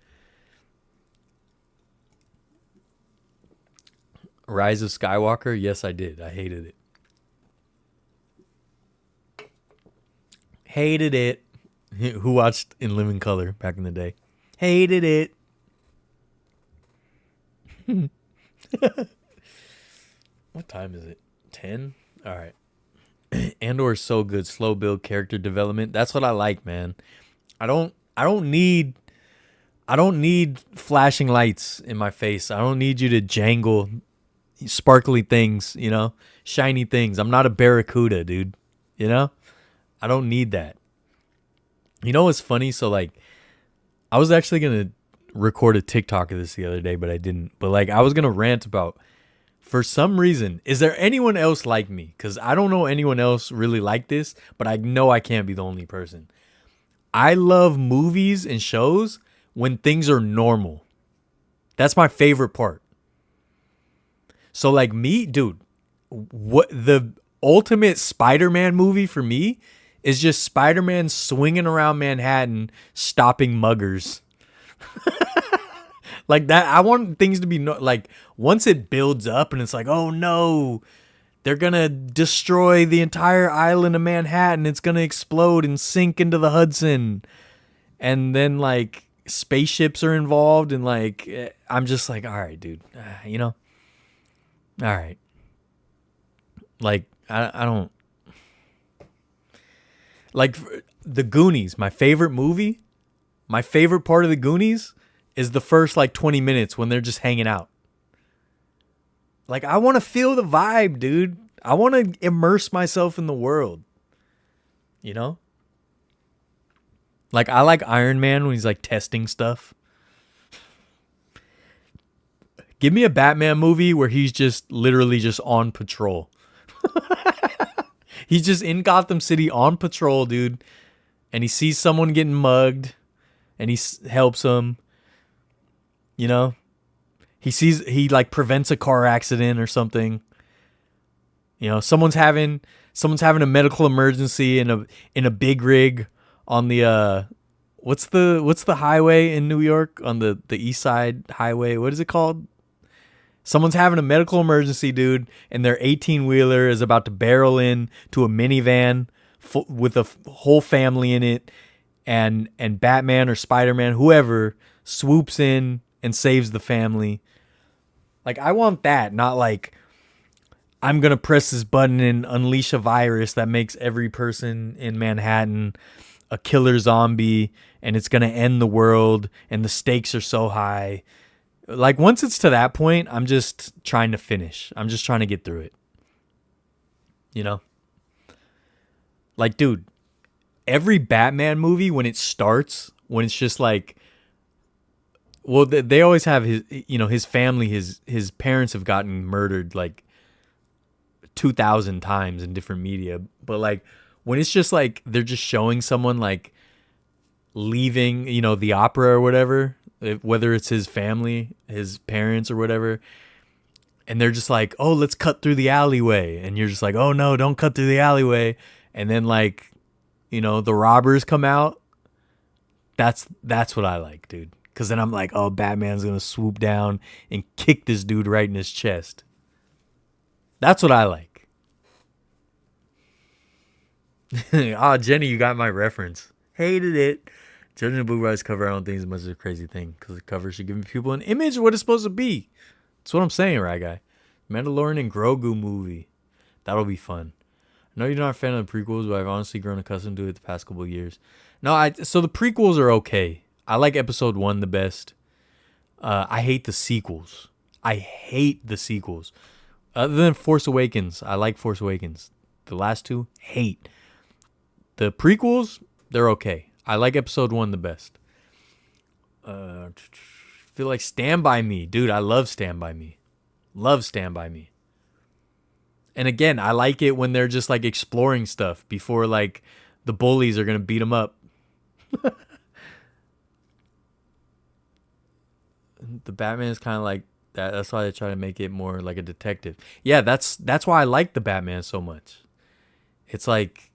Rise of Skywalker? Yes, I did. I hated it. Hated it. Who watched In Living Color back in the day? Hated it. What time is it? 10? All right. Andor is so good. Slow build, character development. That's what I like, man. I don't need flashing lights in my face. I don't need you to jangle sparkly things, shiny things. I'm not a barracuda, dude. I don't need that. You know what's funny? So, like, I was actually going to record a TikTok of this the other day, but I didn't. But, like, I was going to rant about, for some reason, is there anyone else like me? Because I don't know anyone else really like this, but I know I can't be the only person. I love movies and shows when things are normal. That's my favorite part. So, like, me, dude, what the ultimate Spider-Man movie for me is just Spider-Man swinging around Manhattan, stopping muggers. Like that, I want things to be like once it builds up and it's like, oh no, they're gonna destroy the entire island of Manhattan. It's gonna explode and sink into the Hudson, and then like spaceships are involved, and like I'm just like, all right, dude, all right. Like I don't like the Goonies. My favorite movie. My favorite part of the Goonies is the first like 20 minutes when they're just hanging out. Like, I want to feel the vibe, dude. I want to immerse myself in the world. You know? Like, I like Iron Man when he's like testing stuff. Give me a Batman movie where he's just literally just on patrol. He's just in Gotham City on patrol, dude. And he sees someone getting mugged and he helps them. You know? He like prevents a car accident or something. You know, someone's having a medical emergency in a big rig on the what's the highway in New York, on the East Side Highway? What is it called? Someone's having a medical emergency, dude, and their 18-wheeler is about to barrel in to a minivan with a whole family in it, and Batman or Spider-Man, whoever, swoops in and saves the family. Like, I want that, not like I'm going to press this button and unleash a virus that makes every person in Manhattan a killer zombie and it's going to end the world and the stakes are so high. Like, once it's to that point, I'm just trying to finish. I'm just trying to get through it. You know? Like, dude, every Batman movie, when it starts, when it's just like, well, they always have his family, his parents have gotten murdered like 2,000 times in different media. But like, when it's just like, they're just showing someone like leaving, the opera or whatever, whether it's his family, his parents or whatever, and they're just like, oh, let's cut through the alleyway. And you're just like, oh no, don't cut through the alleyway. And then like, the robbers come out. That's what I like, dude. Because then I'm like, oh, Batman's going to swoop down and kick this dude right in his chest. That's what I like. Jenny, you got my reference. Hated it. Judging the Blue Rise cover, I don't think is much of a crazy thing. Because the cover should give people an image of what it's supposed to be. That's what I'm saying, right, guy? Mandalorian and Grogu movie. That'll be fun. I know you're not a fan of the prequels, but I've honestly grown accustomed to it the past couple of years. No, so the prequels are okay. I like episode 1 the best. I hate the sequels. Other than Force Awakens, I like Force Awakens. The last two, hate. The prequels, they're okay. I like episode 1 the best. Feel like Stand By Me. Dude, I love Stand By Me. Love Stand By Me. And again, I like it when they're just like exploring stuff before like the bullies are going to beat them up. The Batman is kind of like that. That's why they try to make it more like a detective. Yeah, that's why I like the Batman so much. It's like,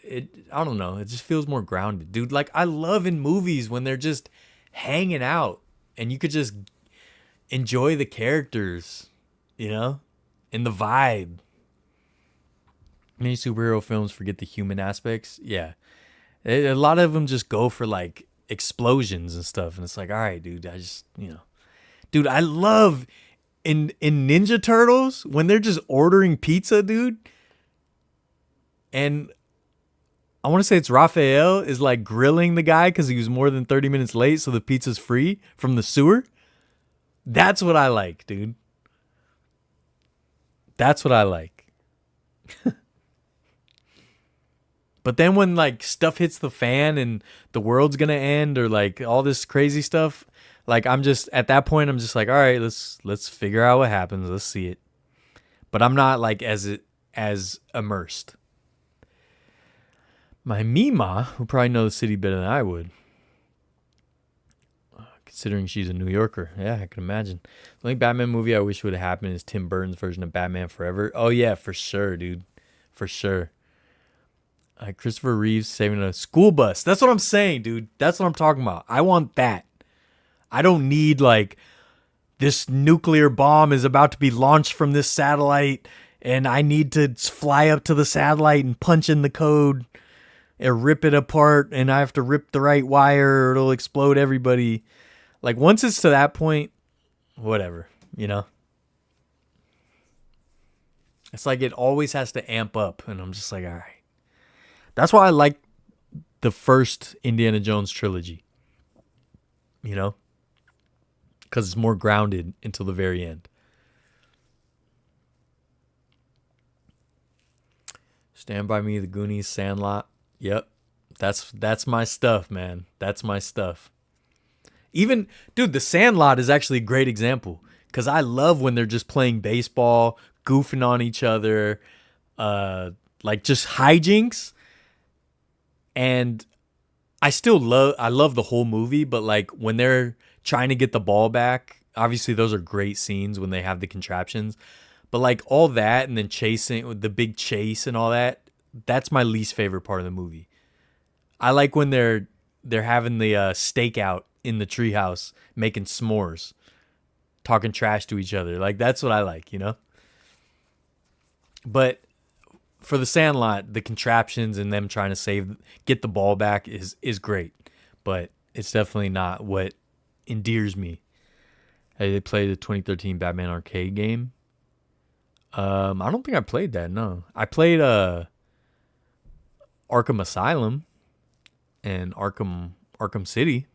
I don't know. It just feels more grounded, dude. Like, I love in movies when they're just hanging out and you could just enjoy the characters, and the vibe. Many superhero films forget the human aspects. Yeah. A lot of them just go for like explosions and stuff. And it's like, all right, dude, I just, dude, I love in Ninja Turtles when they're just ordering pizza, dude. And I want to say it's Raphael is like grilling the guy because he was more than 30 minutes late. So the pizza's free from the sewer. That's what I like, dude. That's what I like. But then when like stuff hits the fan and the world's going to end or like all this crazy stuff, like I'm just at that point, I'm just like, all right, let's figure out what happens. Let's see it. But I'm not like as immersed. My Mima, who probably knows the city better than I would, considering she's a New Yorker. Yeah, I can imagine. The only Batman movie I wish would have happened is Tim Burton's version of Batman Forever. Oh yeah, for sure, dude. For sure. Christopher Reeves saving a school bus. That's what I'm saying, dude. That's what I'm talking about. I want that. I don't need like this nuclear bomb is about to be launched from this satellite and I need to fly up to the satellite and punch in the code and rip it apart and I have to rip the right wire or it'll explode everybody. Like once it's to that point, whatever, you know? It's like it always has to amp up and I'm just like, all right. That's why I like the first Indiana Jones trilogy, you know? Because it's more grounded until the very end. Stand By Me, The Goonies, Sandlot. Yep. That's my stuff, man. That's my stuff. Even, dude, The Sandlot is actually a great example. Because I love when they're just playing baseball, goofing on each other, like just hijinks. And I love the whole movie, but like when they're trying to get the ball back, obviously those are great scenes when they have the contraptions. But like all that and then chasing with the big chase and all that, that's my least favorite part of the movie. I like when they're having the stakeout in the treehouse, making s'mores, talking trash to each other. Like that's what I like, you know? But for the Sandlot, the contraptions and them trying to get the ball back is great. But it's definitely not what endears me. Hey, they played the 2013 Batman arcade game. I don't think I played that, no. I played Arkham Asylum and Arkham City,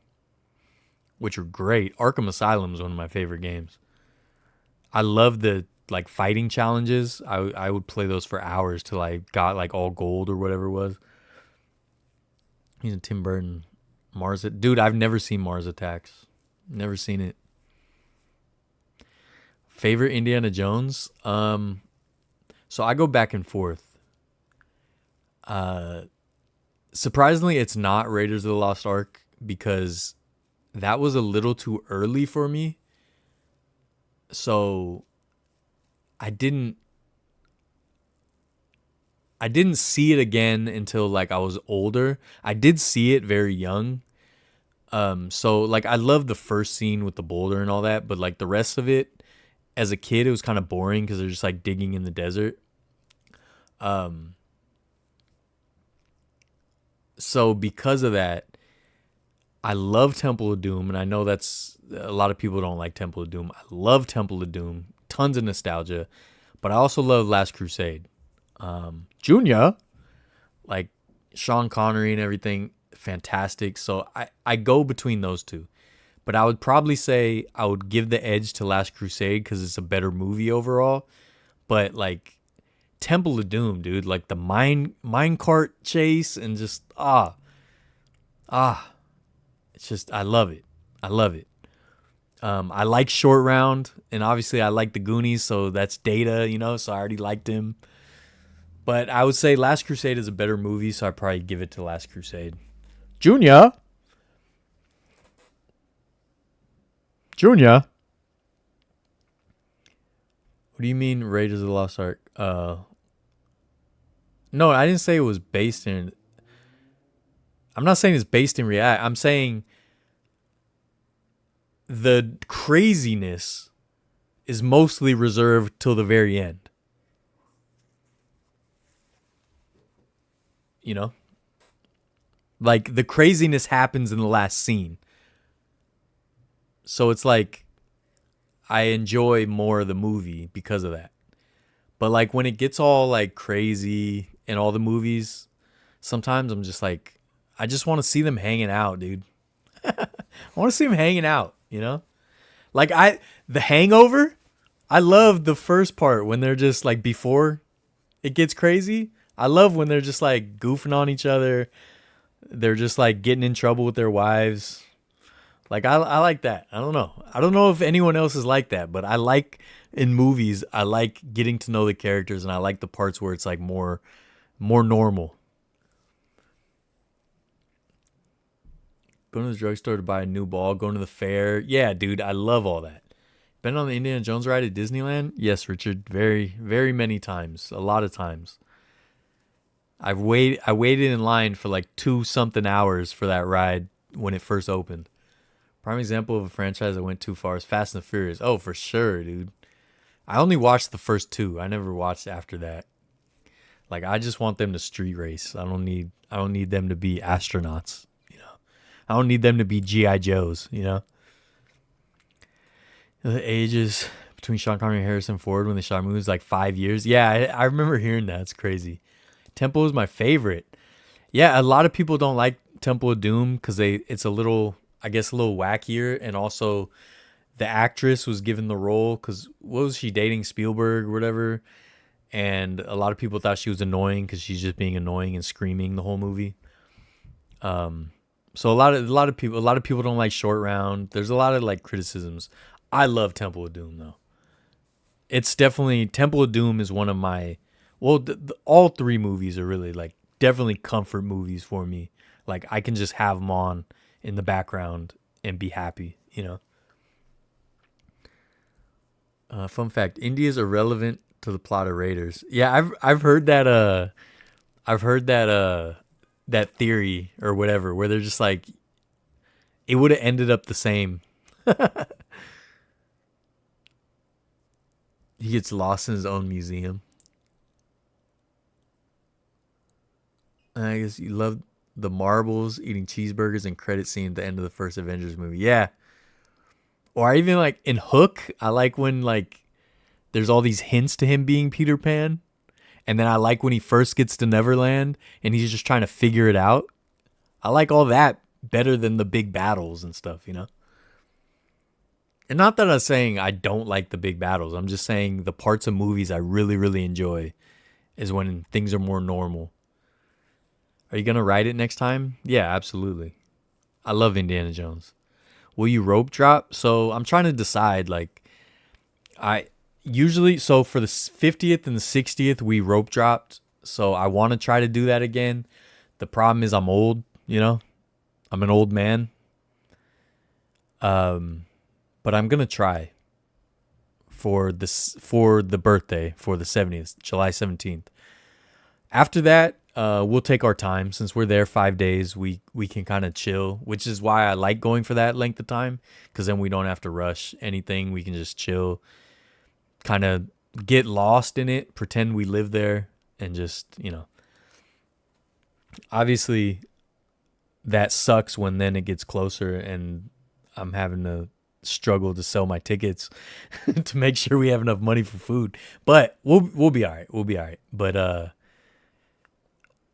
which are great. Arkham Asylum is one of my favorite games. I love the like fighting challenges. I would play those for hours till I got like all gold or whatever it was. He's a Tim Burton. Dude, I've never seen Mars Attacks. Never seen it. Favorite Indiana Jones? So I go back and forth. Surprisingly, it's not Raiders of the Lost Ark because that was a little too early for me. So I didn't see it again until like I was older. I did see it very young. So like I love the first scene with the boulder and all that, but like the rest of it as a kid, it was kind of boring because they're just like digging in the desert. So because of that, I love Temple of Doom, and I know that's a lot of people don't like Temple of Doom. I love Temple of Doom, tons of nostalgia, but I also love Last Crusade. Junior, like Sean Connery and everything, fantastic. So I go between those two. But I would probably say I would give the edge to Last Crusade because it's a better movie overall. But like Temple of Doom, dude, like the minecart chase and just it's just I love it. I love it. I like Short Round, and obviously I like the Goonies, so that's Data, you know, so I already liked him. But I would say Last Crusade is a better movie, so I'd probably give it to Last Crusade. Junior. What do you mean Raiders of the Lost Ark? No, I didn't say it was based in... I'm not saying it's based in reality. I'm saying the craziness is mostly reserved till the very end. You know? Like, the craziness happens in the last scene. So it's like I enjoy more of the movie because of that. But like when it gets all like crazy in all the movies, sometimes I'm just like, I just want to see them hanging out, dude. I want to see them hanging out, you know? Like The Hangover, I love the first part when they're just like before it gets crazy. I love when they're just like goofing on each other. They're just like getting in trouble with their wives. Like I like that. I don't know. I don't know if anyone else is like that, but I like in movies, I like getting to know the characters and I like the parts where it's like more normal. Going to the drugstore to buy a new ball, going to the fair. Yeah, dude, I love all that. Been on the Indiana Jones ride at Disneyland? Yes, Richard, very, very many times. A lot of times. I waited in line for like 2 something hours for that ride when it first opened. Prime example of a franchise that went too far is Fast and the Furious. Oh, for sure, dude. I only watched the first two. I never watched after that. Like I just want them to street race. I don't need them to be astronauts, you know. I don't need them to be GI Joes, you know. The ages between Sean Connery and Harrison Ford when they shot movies like 5 years. Yeah, I remember hearing that. It's crazy. Temple is my favorite. Yeah, a lot of people don't like Temple of Doom because it's a little, I guess, a little wackier, and also the actress was given the role because what was she dating, Spielberg or whatever, and a lot of people thought she was annoying because she's just being annoying and screaming the whole movie. So a lot of people don't like Short Round. There's a lot of like criticisms. I love Temple of Doom though. It's definitely Temple of Doom is one of my, well, all three movies are really like definitely comfort movies for me. Like I can just have them on in the background and be happy, you know. Fun fact: India is irrelevant to the plot of Raiders. Yeah, I've heard that. I've heard that. That theory or whatever, where they're just like, it would have ended up the same. He gets lost in his own museum. I guess you love the marbles, eating cheeseburgers, and credit scene at the end of the first Avengers movie. Yeah. Or even like in Hook, I like when like there's all these hints to him being Peter Pan. And then I like when he first gets to Neverland and he's just trying to figure it out. I like all that better than the big battles and stuff, you know? And not that I'm saying I don't like the big battles. I'm just saying the parts of movies I really, really enjoy is when things are more normal. Are you going to write it next time? Yeah, absolutely. I love Indiana Jones. Will you rope drop? So I'm trying to decide, like, I usually, so for the 50th and the 60th, we rope dropped. So I want to try to do that again. The problem is I'm old, you know? I'm an old man. But I'm going to try for the birthday, for the 70th, July 17th. After that, we'll take our time. Since we're there 5 days, we can kind of chill, which is why I like going for that length of time, because then we don't have to rush anything. We can just chill, kind of get lost in it, pretend we live there, and just, you know. Obviously, that sucks when then it gets closer and I'm having to struggle to sell my tickets to make sure we have enough money for food. But we'll be all right. We'll be all right. But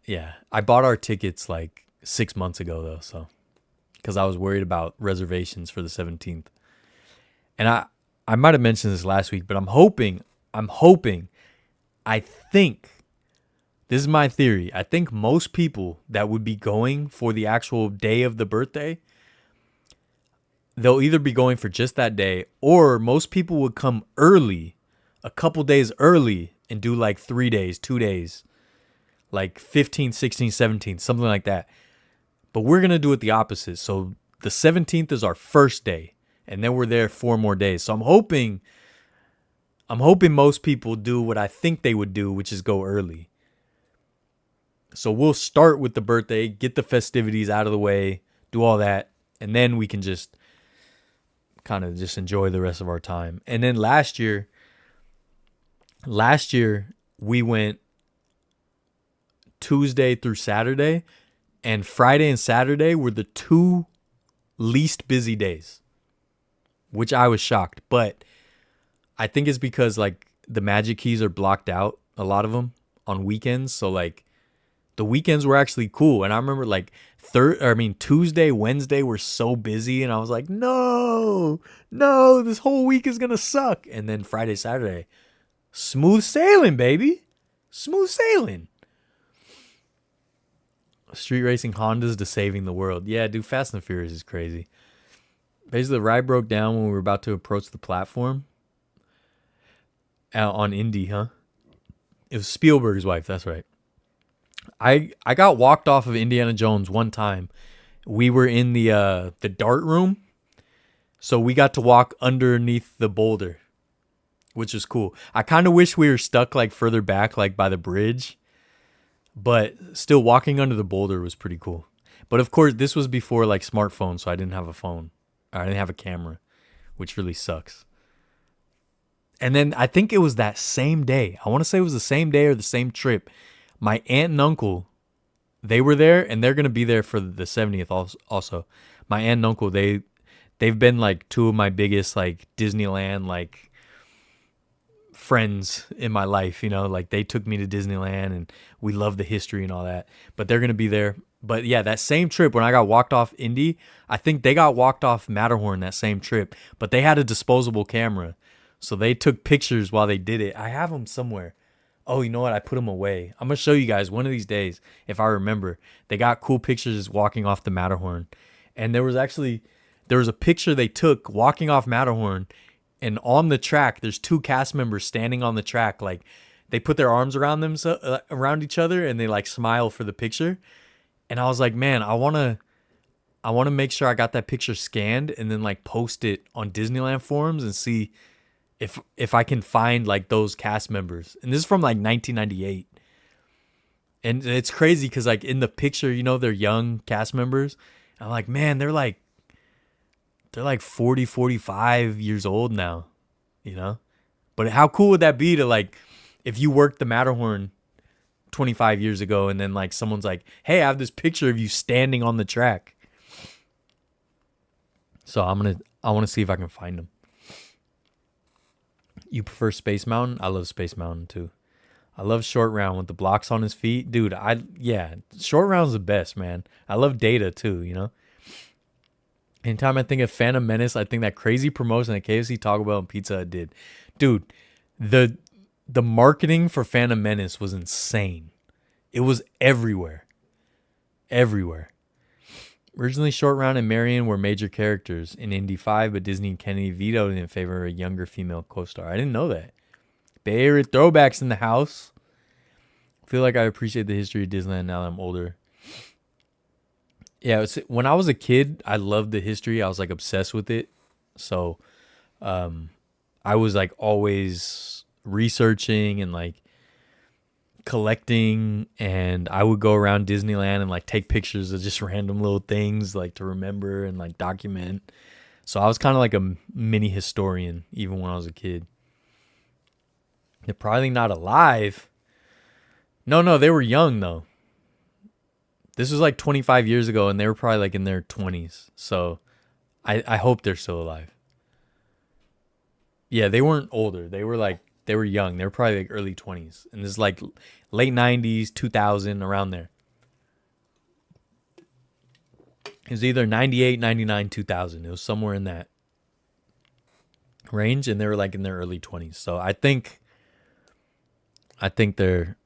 yeah, I bought our tickets like 6 months ago though, so because I was worried about reservations for the 17th. And I might have mentioned this last week, but I'm hoping, I think, this is my theory. I think most people that would be going for the actual day of the birthday, they'll either be going for just that day, or most people would come early, a couple days early, and do like 3 days, 2 days, like 15, 16, 17, something like that. But we're going to do it the opposite. So the 17th is our first day, and then we're there 4 more days. So I'm hoping most people do what I think they would do, which is go early. So we'll start with the birthday, get the festivities out of the way, do all that, and then we can just kind of just enjoy the rest of our time. And then last year we went Tuesday through Saturday, and Friday and Saturday were the 2 least busy days, which I was shocked. But I think it's because like the Magic Keys are blocked out, a lot of them on weekends. So like the weekends were actually cool. And I remember like Tuesday, Wednesday were so busy, and I was like, no, this whole week is going to suck. And then Friday, Saturday, smooth sailing, baby. Smooth sailing. Street racing Hondas to saving the world. Yeah, dude, Fast and Furious is crazy. Basically, the ride broke down when we were about to approach the platform on Indy, huh? It was Spielberg's wife, that's right. I got walked off of Indiana Jones one time. We were in the dart room, so we got to walk underneath the boulder, which was cool. I kind of wish we were stuck like further back, like by the bridge, but still walking under the boulder was pretty cool. But of course, this was before like smartphones, so I didn't have a phone. I didn't have a camera, which really sucks. And then I think it was that same day. I want to say it was the same day or the same trip. My aunt and uncle, they were there, and they're gonna be there for the 70th also. My aunt and uncle, they've been like two of my biggest like Disneyland like friends in my life, you know, like they took me to Disneyland and we love the history and all that. But they're gonna be there. But yeah, that same trip when I got walked off Indy, I think they got walked off Matterhorn that same trip, but they had a disposable camera. So they took pictures while they did it. I have them somewhere. Oh, you know what? I put them away. I'm going to show you guys one of these days if I remember. They got cool pictures walking off the Matterhorn. And there was a picture they took walking off Matterhorn, and on the track there's two cast members standing on the track, like they put their arms around around each other and they like smile for the picture. And I was like, man, I want to make sure I got that picture scanned and then like post it on Disneyland forums and see if I can find like those cast members. And this is from like 1998. And it's crazy because like in the picture, you know, they're young cast members. I'm like, man, they're like 40, 45 years old now, you know? But how cool would that be to like, if you worked the Matterhorn 25 years ago and then like someone's like, hey, I have this picture of you standing on the track. So I want to see if I can find them. You prefer Space Mountain? I love Space Mountain too. I love Short Round with the blocks on his feet. Dude, Short Round's the best, man. I love Data too, you know? Anytime I think of Phantom Menace, I think that crazy promotion that KFC, Taco Bell, and Pizza Hut did. Dude, the marketing for Phantom Menace was insane. It was everywhere. Everywhere. Originally, Short Round and Marion were major characters in Indy 5, but Disney and Kennedy vetoed in favor of a younger female co-star. I didn't know that. Bay Area throwbacks in the house. I feel like I appreciate the history of Disneyland now that I'm older. Yeah, when I was a kid, I loved the history. I was like obsessed with it. So I was like always researching and like collecting, and I would go around Disneyland and like take pictures of just random little things like to remember and like document. So I was kind of like a mini historian even when I was a kid. They're probably not alive. No, they were young though. This was like 25 years ago and they were probably like in their 20s. So I hope they're still alive. Yeah, they weren't older. They were young. They were probably like early 20s. And this is like late 90s, 2000, around there. It was either 98, 99, 2000. It was somewhere in that range. And they were like in their early 20s. So I think they're,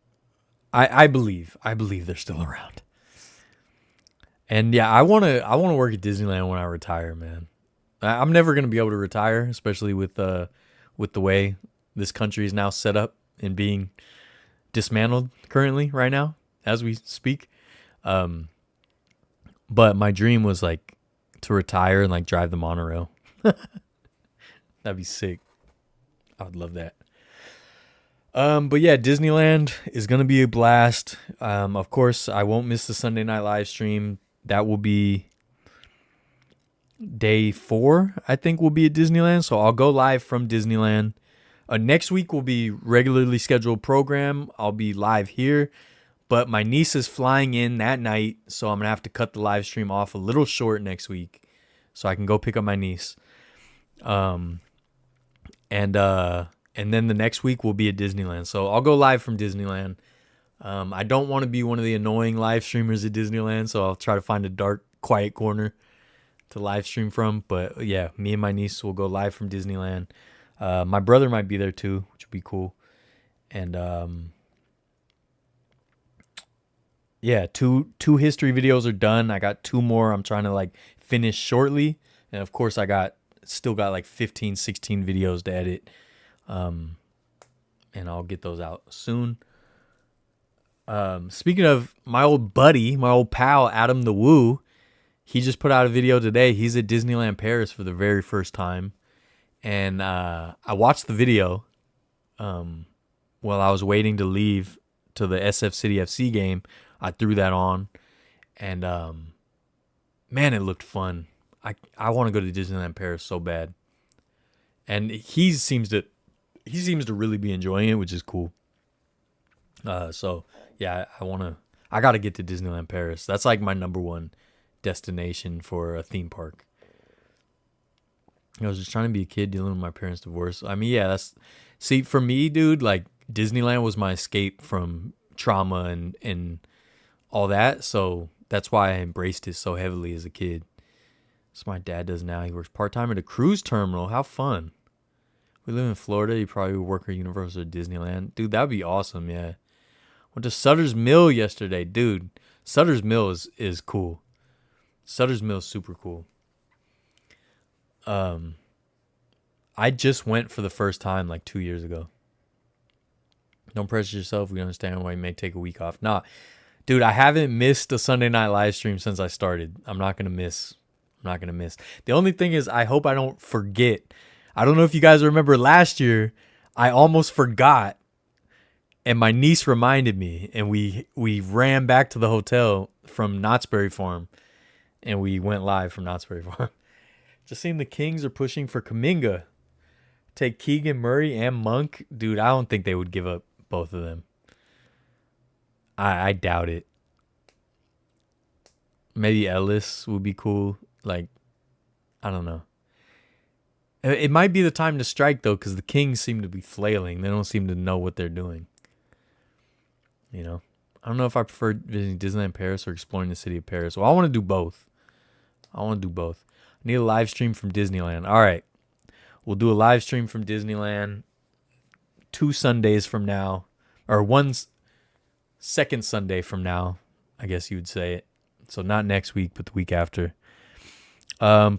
I believe they're still around. And yeah, I want to work at Disneyland when I retire, man. I'm never going to be able to retire, especially with the way this country is now set up and being dismantled currently right now as we speak. But my dream was like to retire and like drive the monorail. That'd be sick. I would love that. But yeah, Disneyland is going to be a blast. Of course, I won't miss the Sunday night live stream. That will be day 4, I think, will be at Disneyland. So I'll go live from Disneyland. Next week will be regularly scheduled program. I'll be live here. But my niece is flying in that night, so I'm going to have to cut the live stream off a little short next week so I can go pick up my niece. And then the next week will be at Disneyland. So I'll go live from Disneyland. I don't want to be one of the annoying live streamers at Disneyland, so I'll try to find a dark, quiet corner to live stream from. But yeah, me and my niece will go live from Disneyland. My brother might be there too, which would be cool. And yeah, two history videos are done. I got 2 more I'm trying to like finish shortly. And of course I still got like 15, 16 videos to edit. And I'll get those out soon. Speaking of my old buddy, my old pal, Adam the Woo, he just put out a video today. He's at Disneyland Paris for the very first time. And I watched the video while I was waiting to leave to the SF City FC game. I threw that on. And man, it looked fun. I want to go to Disneyland Paris so bad, and he seems to really be enjoying it, which is cool. So yeah, I gotta get to Disneyland Paris. That's like my number one destination for a theme park. I was just trying to be a kid dealing with my parents' divorce. I mean, yeah, see for me, dude. Like Disneyland was my escape from trauma and all that. So that's why I embraced it so heavily as a kid. So my dad does now. He works part time at a cruise terminal. How fun! We live in Florida. You probably would work at Universal or Disneyland, dude. That'd be awesome. Yeah. Went to Sutter's Mill yesterday, dude. Sutter's Mill is cool. Sutter's Mill is super cool. I just went for the first time like 2 years ago. Don't pressure yourself. We understand why you may take a week off. Nah, dude, I haven't missed a Sunday night live stream since I started. I'm not gonna miss. The only thing is, I hope I don't forget. I don't know if you guys remember last year. I almost forgot, and my niece reminded me, and we ran back to the hotel from Knott's Berry Farm, and we went live from Knott's Berry Farm. Just seeing the Kings are pushing for Kuminga. Take Keegan Murray and Monk. Dude, I don't think they would give up both of them. I doubt it. Maybe Ellis would be cool. Like, I don't know. It might be the time to strike, though, because the Kings seem to be flailing. They don't seem to know what they're doing. You know? I don't know if I prefer visiting Disneyland Paris or exploring the city of Paris. Well, I want to do both. I need a live stream from Disneyland. All right. We'll do a live stream from Disneyland 2 Sundays from now. Or second Sunday from now, I guess you would say it. So not next week, but the week after.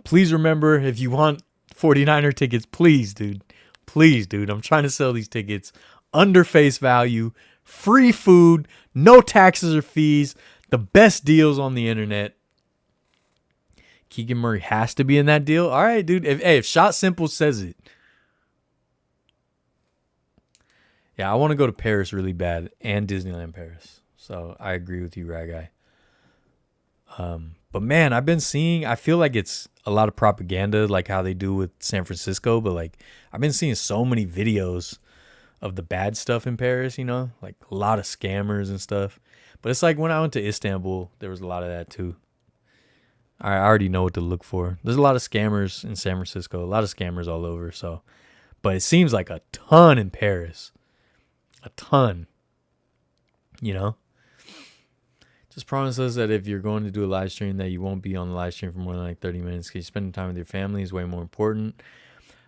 Please remember, if you want 49er tickets, please, dude. I'm trying to sell these tickets under face value, free food, no taxes or fees, the best deals on the internet. Keegan Murray has to be in that deal. All right, dude. If Shot Simple says it. Yeah, I want to go to Paris really bad, and Disneyland Paris. So I agree with you, Rag Guy. But man, I feel like it's a lot of propaganda, like how they do with San Francisco. But like, I've been seeing so many videos of the bad stuff in Paris, you know, like a lot of scammers and stuff. But it's like when I went to Istanbul, there was a lot of that too. I already know what to look for. There's a lot of scammers in San Francisco, a lot of scammers all over. So, but it seems like a ton in Paris, a ton, you know. Just promise us that if you're going to do a live stream, that you won't be on the live stream for more than like 30 minutes, because spending time with your family is way more important.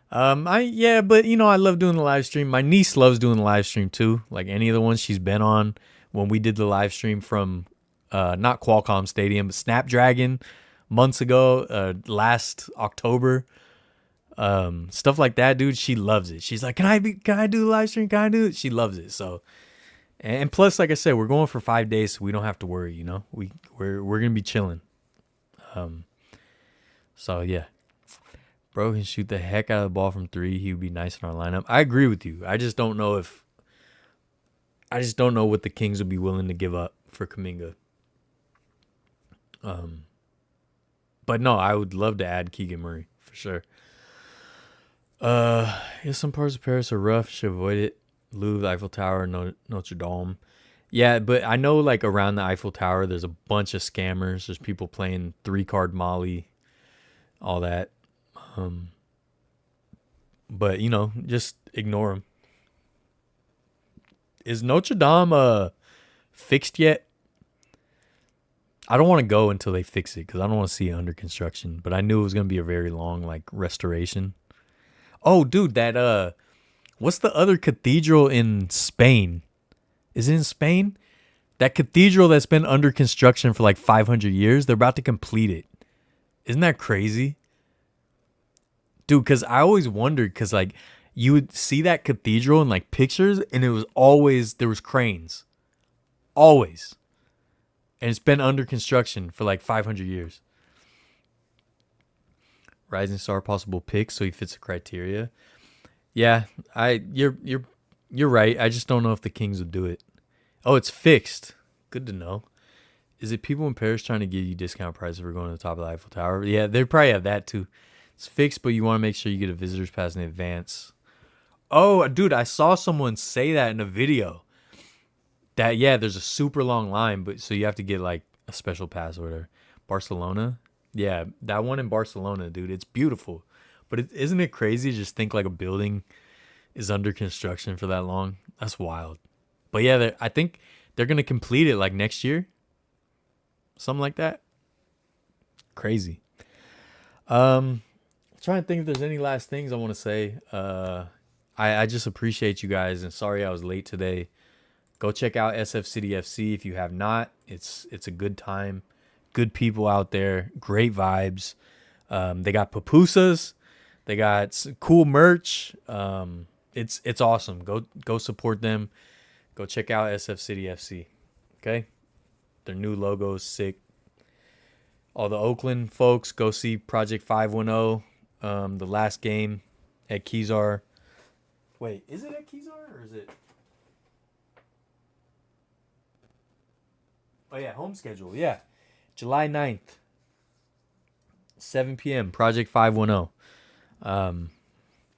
But you know, I love doing the live stream. My niece loves doing the live stream too. Like any of the ones she's been on. When we did the live stream from not Qualcomm Stadium, but Snapdragon months ago, last October. Stuff like that, dude. She loves it. She's like, can I do the live stream? Can I do it? She loves it. So. And plus, like I said, we're going for 5 days, so we don't have to worry. You know, we're gonna be chilling. So yeah, bro can shoot the heck out of the ball from 3. He would be nice in our lineup. I agree with you. I just don't know what the Kings would be willing to give up for Kuminga. But no, I would love to add Keegan Murray for sure. Some parts of Paris are rough. Should avoid it. Louvre, Eiffel Tower, Notre Dame. Yeah, but I know like around the Eiffel Tower, there's a bunch of scammers. There's people playing 3-card Molly, all that. But, you know, just ignore them. Is Notre Dame fixed yet? I don't want to go until they fix it because I don't want to see it under construction. But I knew it was going to be a very long like restoration. Oh, dude, that what's the other cathedral in Spain? Is it in Spain? That cathedral that's been under construction for like 500 years, they're about to complete it. Isn't that crazy? Dude, because I always wondered, because like you would see that cathedral in like pictures and there was cranes. Always. And it's been under construction for like 500 years. Rising star possible pick, so he fits the criteria. Yeah, you're right. I just don't know if the Kings would do it. Oh, it's fixed. Good to know. Is it people in Paris trying to give you discount prices for going to the top of the Eiffel Tower? Yeah, they probably have that too. It's fixed, but you want to make sure you get a visitor's pass in advance. Oh, dude, I saw someone say that in a video. That, yeah, there's a super long line, but so you have to get like a special pass or whatever. Barcelona? Yeah, that one in Barcelona, dude. It's beautiful. But isn't it crazy to just think like a building is under construction for that long? That's wild. But yeah, I think they're going to complete it like next year. Something like that. Crazy. Trying to think if there's any last things I want to say. I just appreciate you guys, and sorry I was late today. Go check out SF City FC if you have not. It's a good time. Good people out there. Great vibes. They got pupusas. They got cool merch. It's awesome. Go support them. Go check out SF City FC. Okay? Their new logo is sick. All the Oakland folks, go see Project 510. The last game at Kezar. Wait, is it at Kezar or is it? Oh, yeah, home schedule. Yeah. July 9th. 7 p.m. Project 510.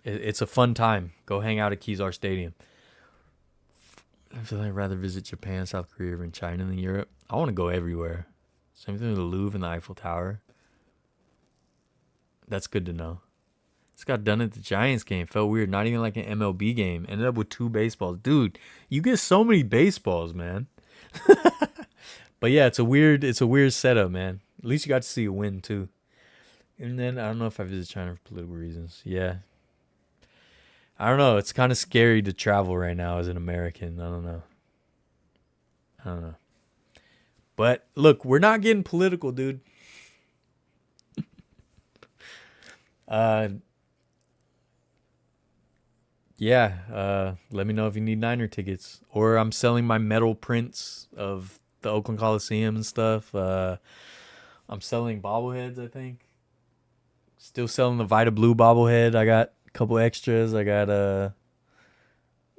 It's a fun time. Go hang out at Kezar Stadium. I feel like I'd rather visit Japan, South Korea, and China than Europe. I want to go everywhere. Same thing with the Louvre and the Eiffel Tower. That's good to know. This got done at the Giants game. Felt weird. Not even like an MLB game. Ended up with 2 baseballs. Dude, you get so many baseballs, man. But yeah, it's a weird setup, man. At least you got to see a win too. And then I don't know if I visit China for political reasons. Yeah. I don't know. It's kind of scary to travel right now as an American. I don't know. But look, we're not getting political, dude. Yeah. Let me know if you need Niner tickets. Or I'm selling my metal prints of the Oakland Coliseum and stuff. I'm selling bobbleheads, I think. Still selling the Vita Blue bobblehead. I got a couple extras. I got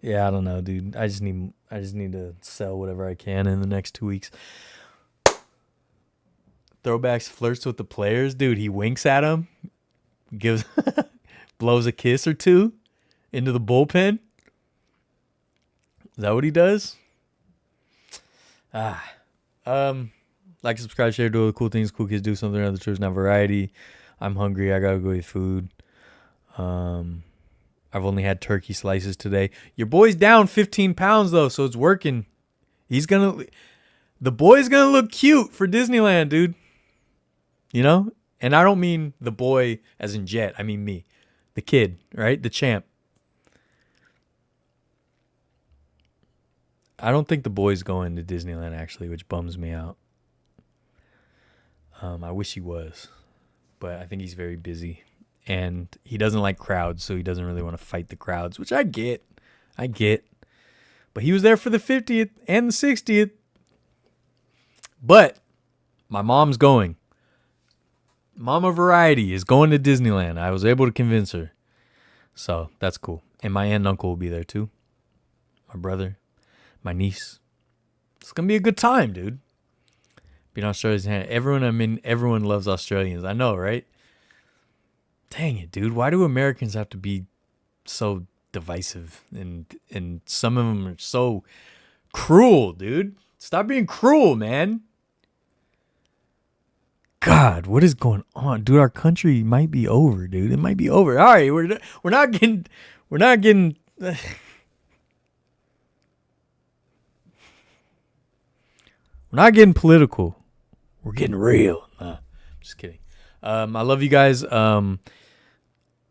yeah, I don't know, dude. I just need to sell whatever I can in the next 2 weeks. Throwbacks flirts with the players, dude. He winks at him, gives blows a kiss or two into the bullpen. Is that what he does? Like, subscribe, share, do all the cool things cool kids do. Something other church, not variety. I'm hungry. I gotta go eat food. I've only had turkey slices today. Your boy's down 15 pounds though, so it's working. The boy's gonna look cute for Disneyland, dude. You know? And I don't mean the boy as in Jet. I mean me. The kid, right? The champ. I don't think the boy's going to Disneyland, actually, which bums me out. I wish he was. But I think he's very busy. And he doesn't like crowds, so he doesn't really want to fight the crowds, which I get. But he was there for the 50th and the 60th. But my mom's going. Mama Variety is going to Disneyland. I was able to convince her. So that's cool. And my aunt and uncle will be there too. My brother, my niece. It's going to be a good time, dude. Being Australia's hand. Everyone loves Australians. I know, right? Dang it, dude. Why do Americans have to be so divisive? And some of them are so cruel, dude. Stop being cruel, man. God, what is going on, dude? Our country might be over, dude. It might be over. All right, we're not getting we're not getting political. We're getting real. Nah, just kidding. I love you guys. I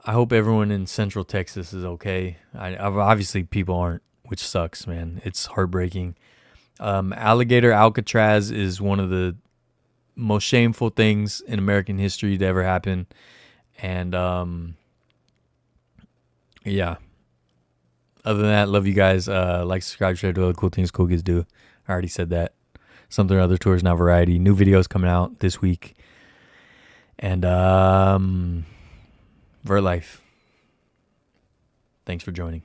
hope everyone in Central Texas is okay. Obviously people aren't, which sucks, man. It's heartbreaking. Alligator Alcatraz is one of the most shameful things in American history to ever happen. And yeah. Other than that, love you guys. Like, subscribe, share, do all the cool things cool kids do. I already said that. Something or other tours, now variety. New videos coming out this week. And Vertlife. Thanks for joining.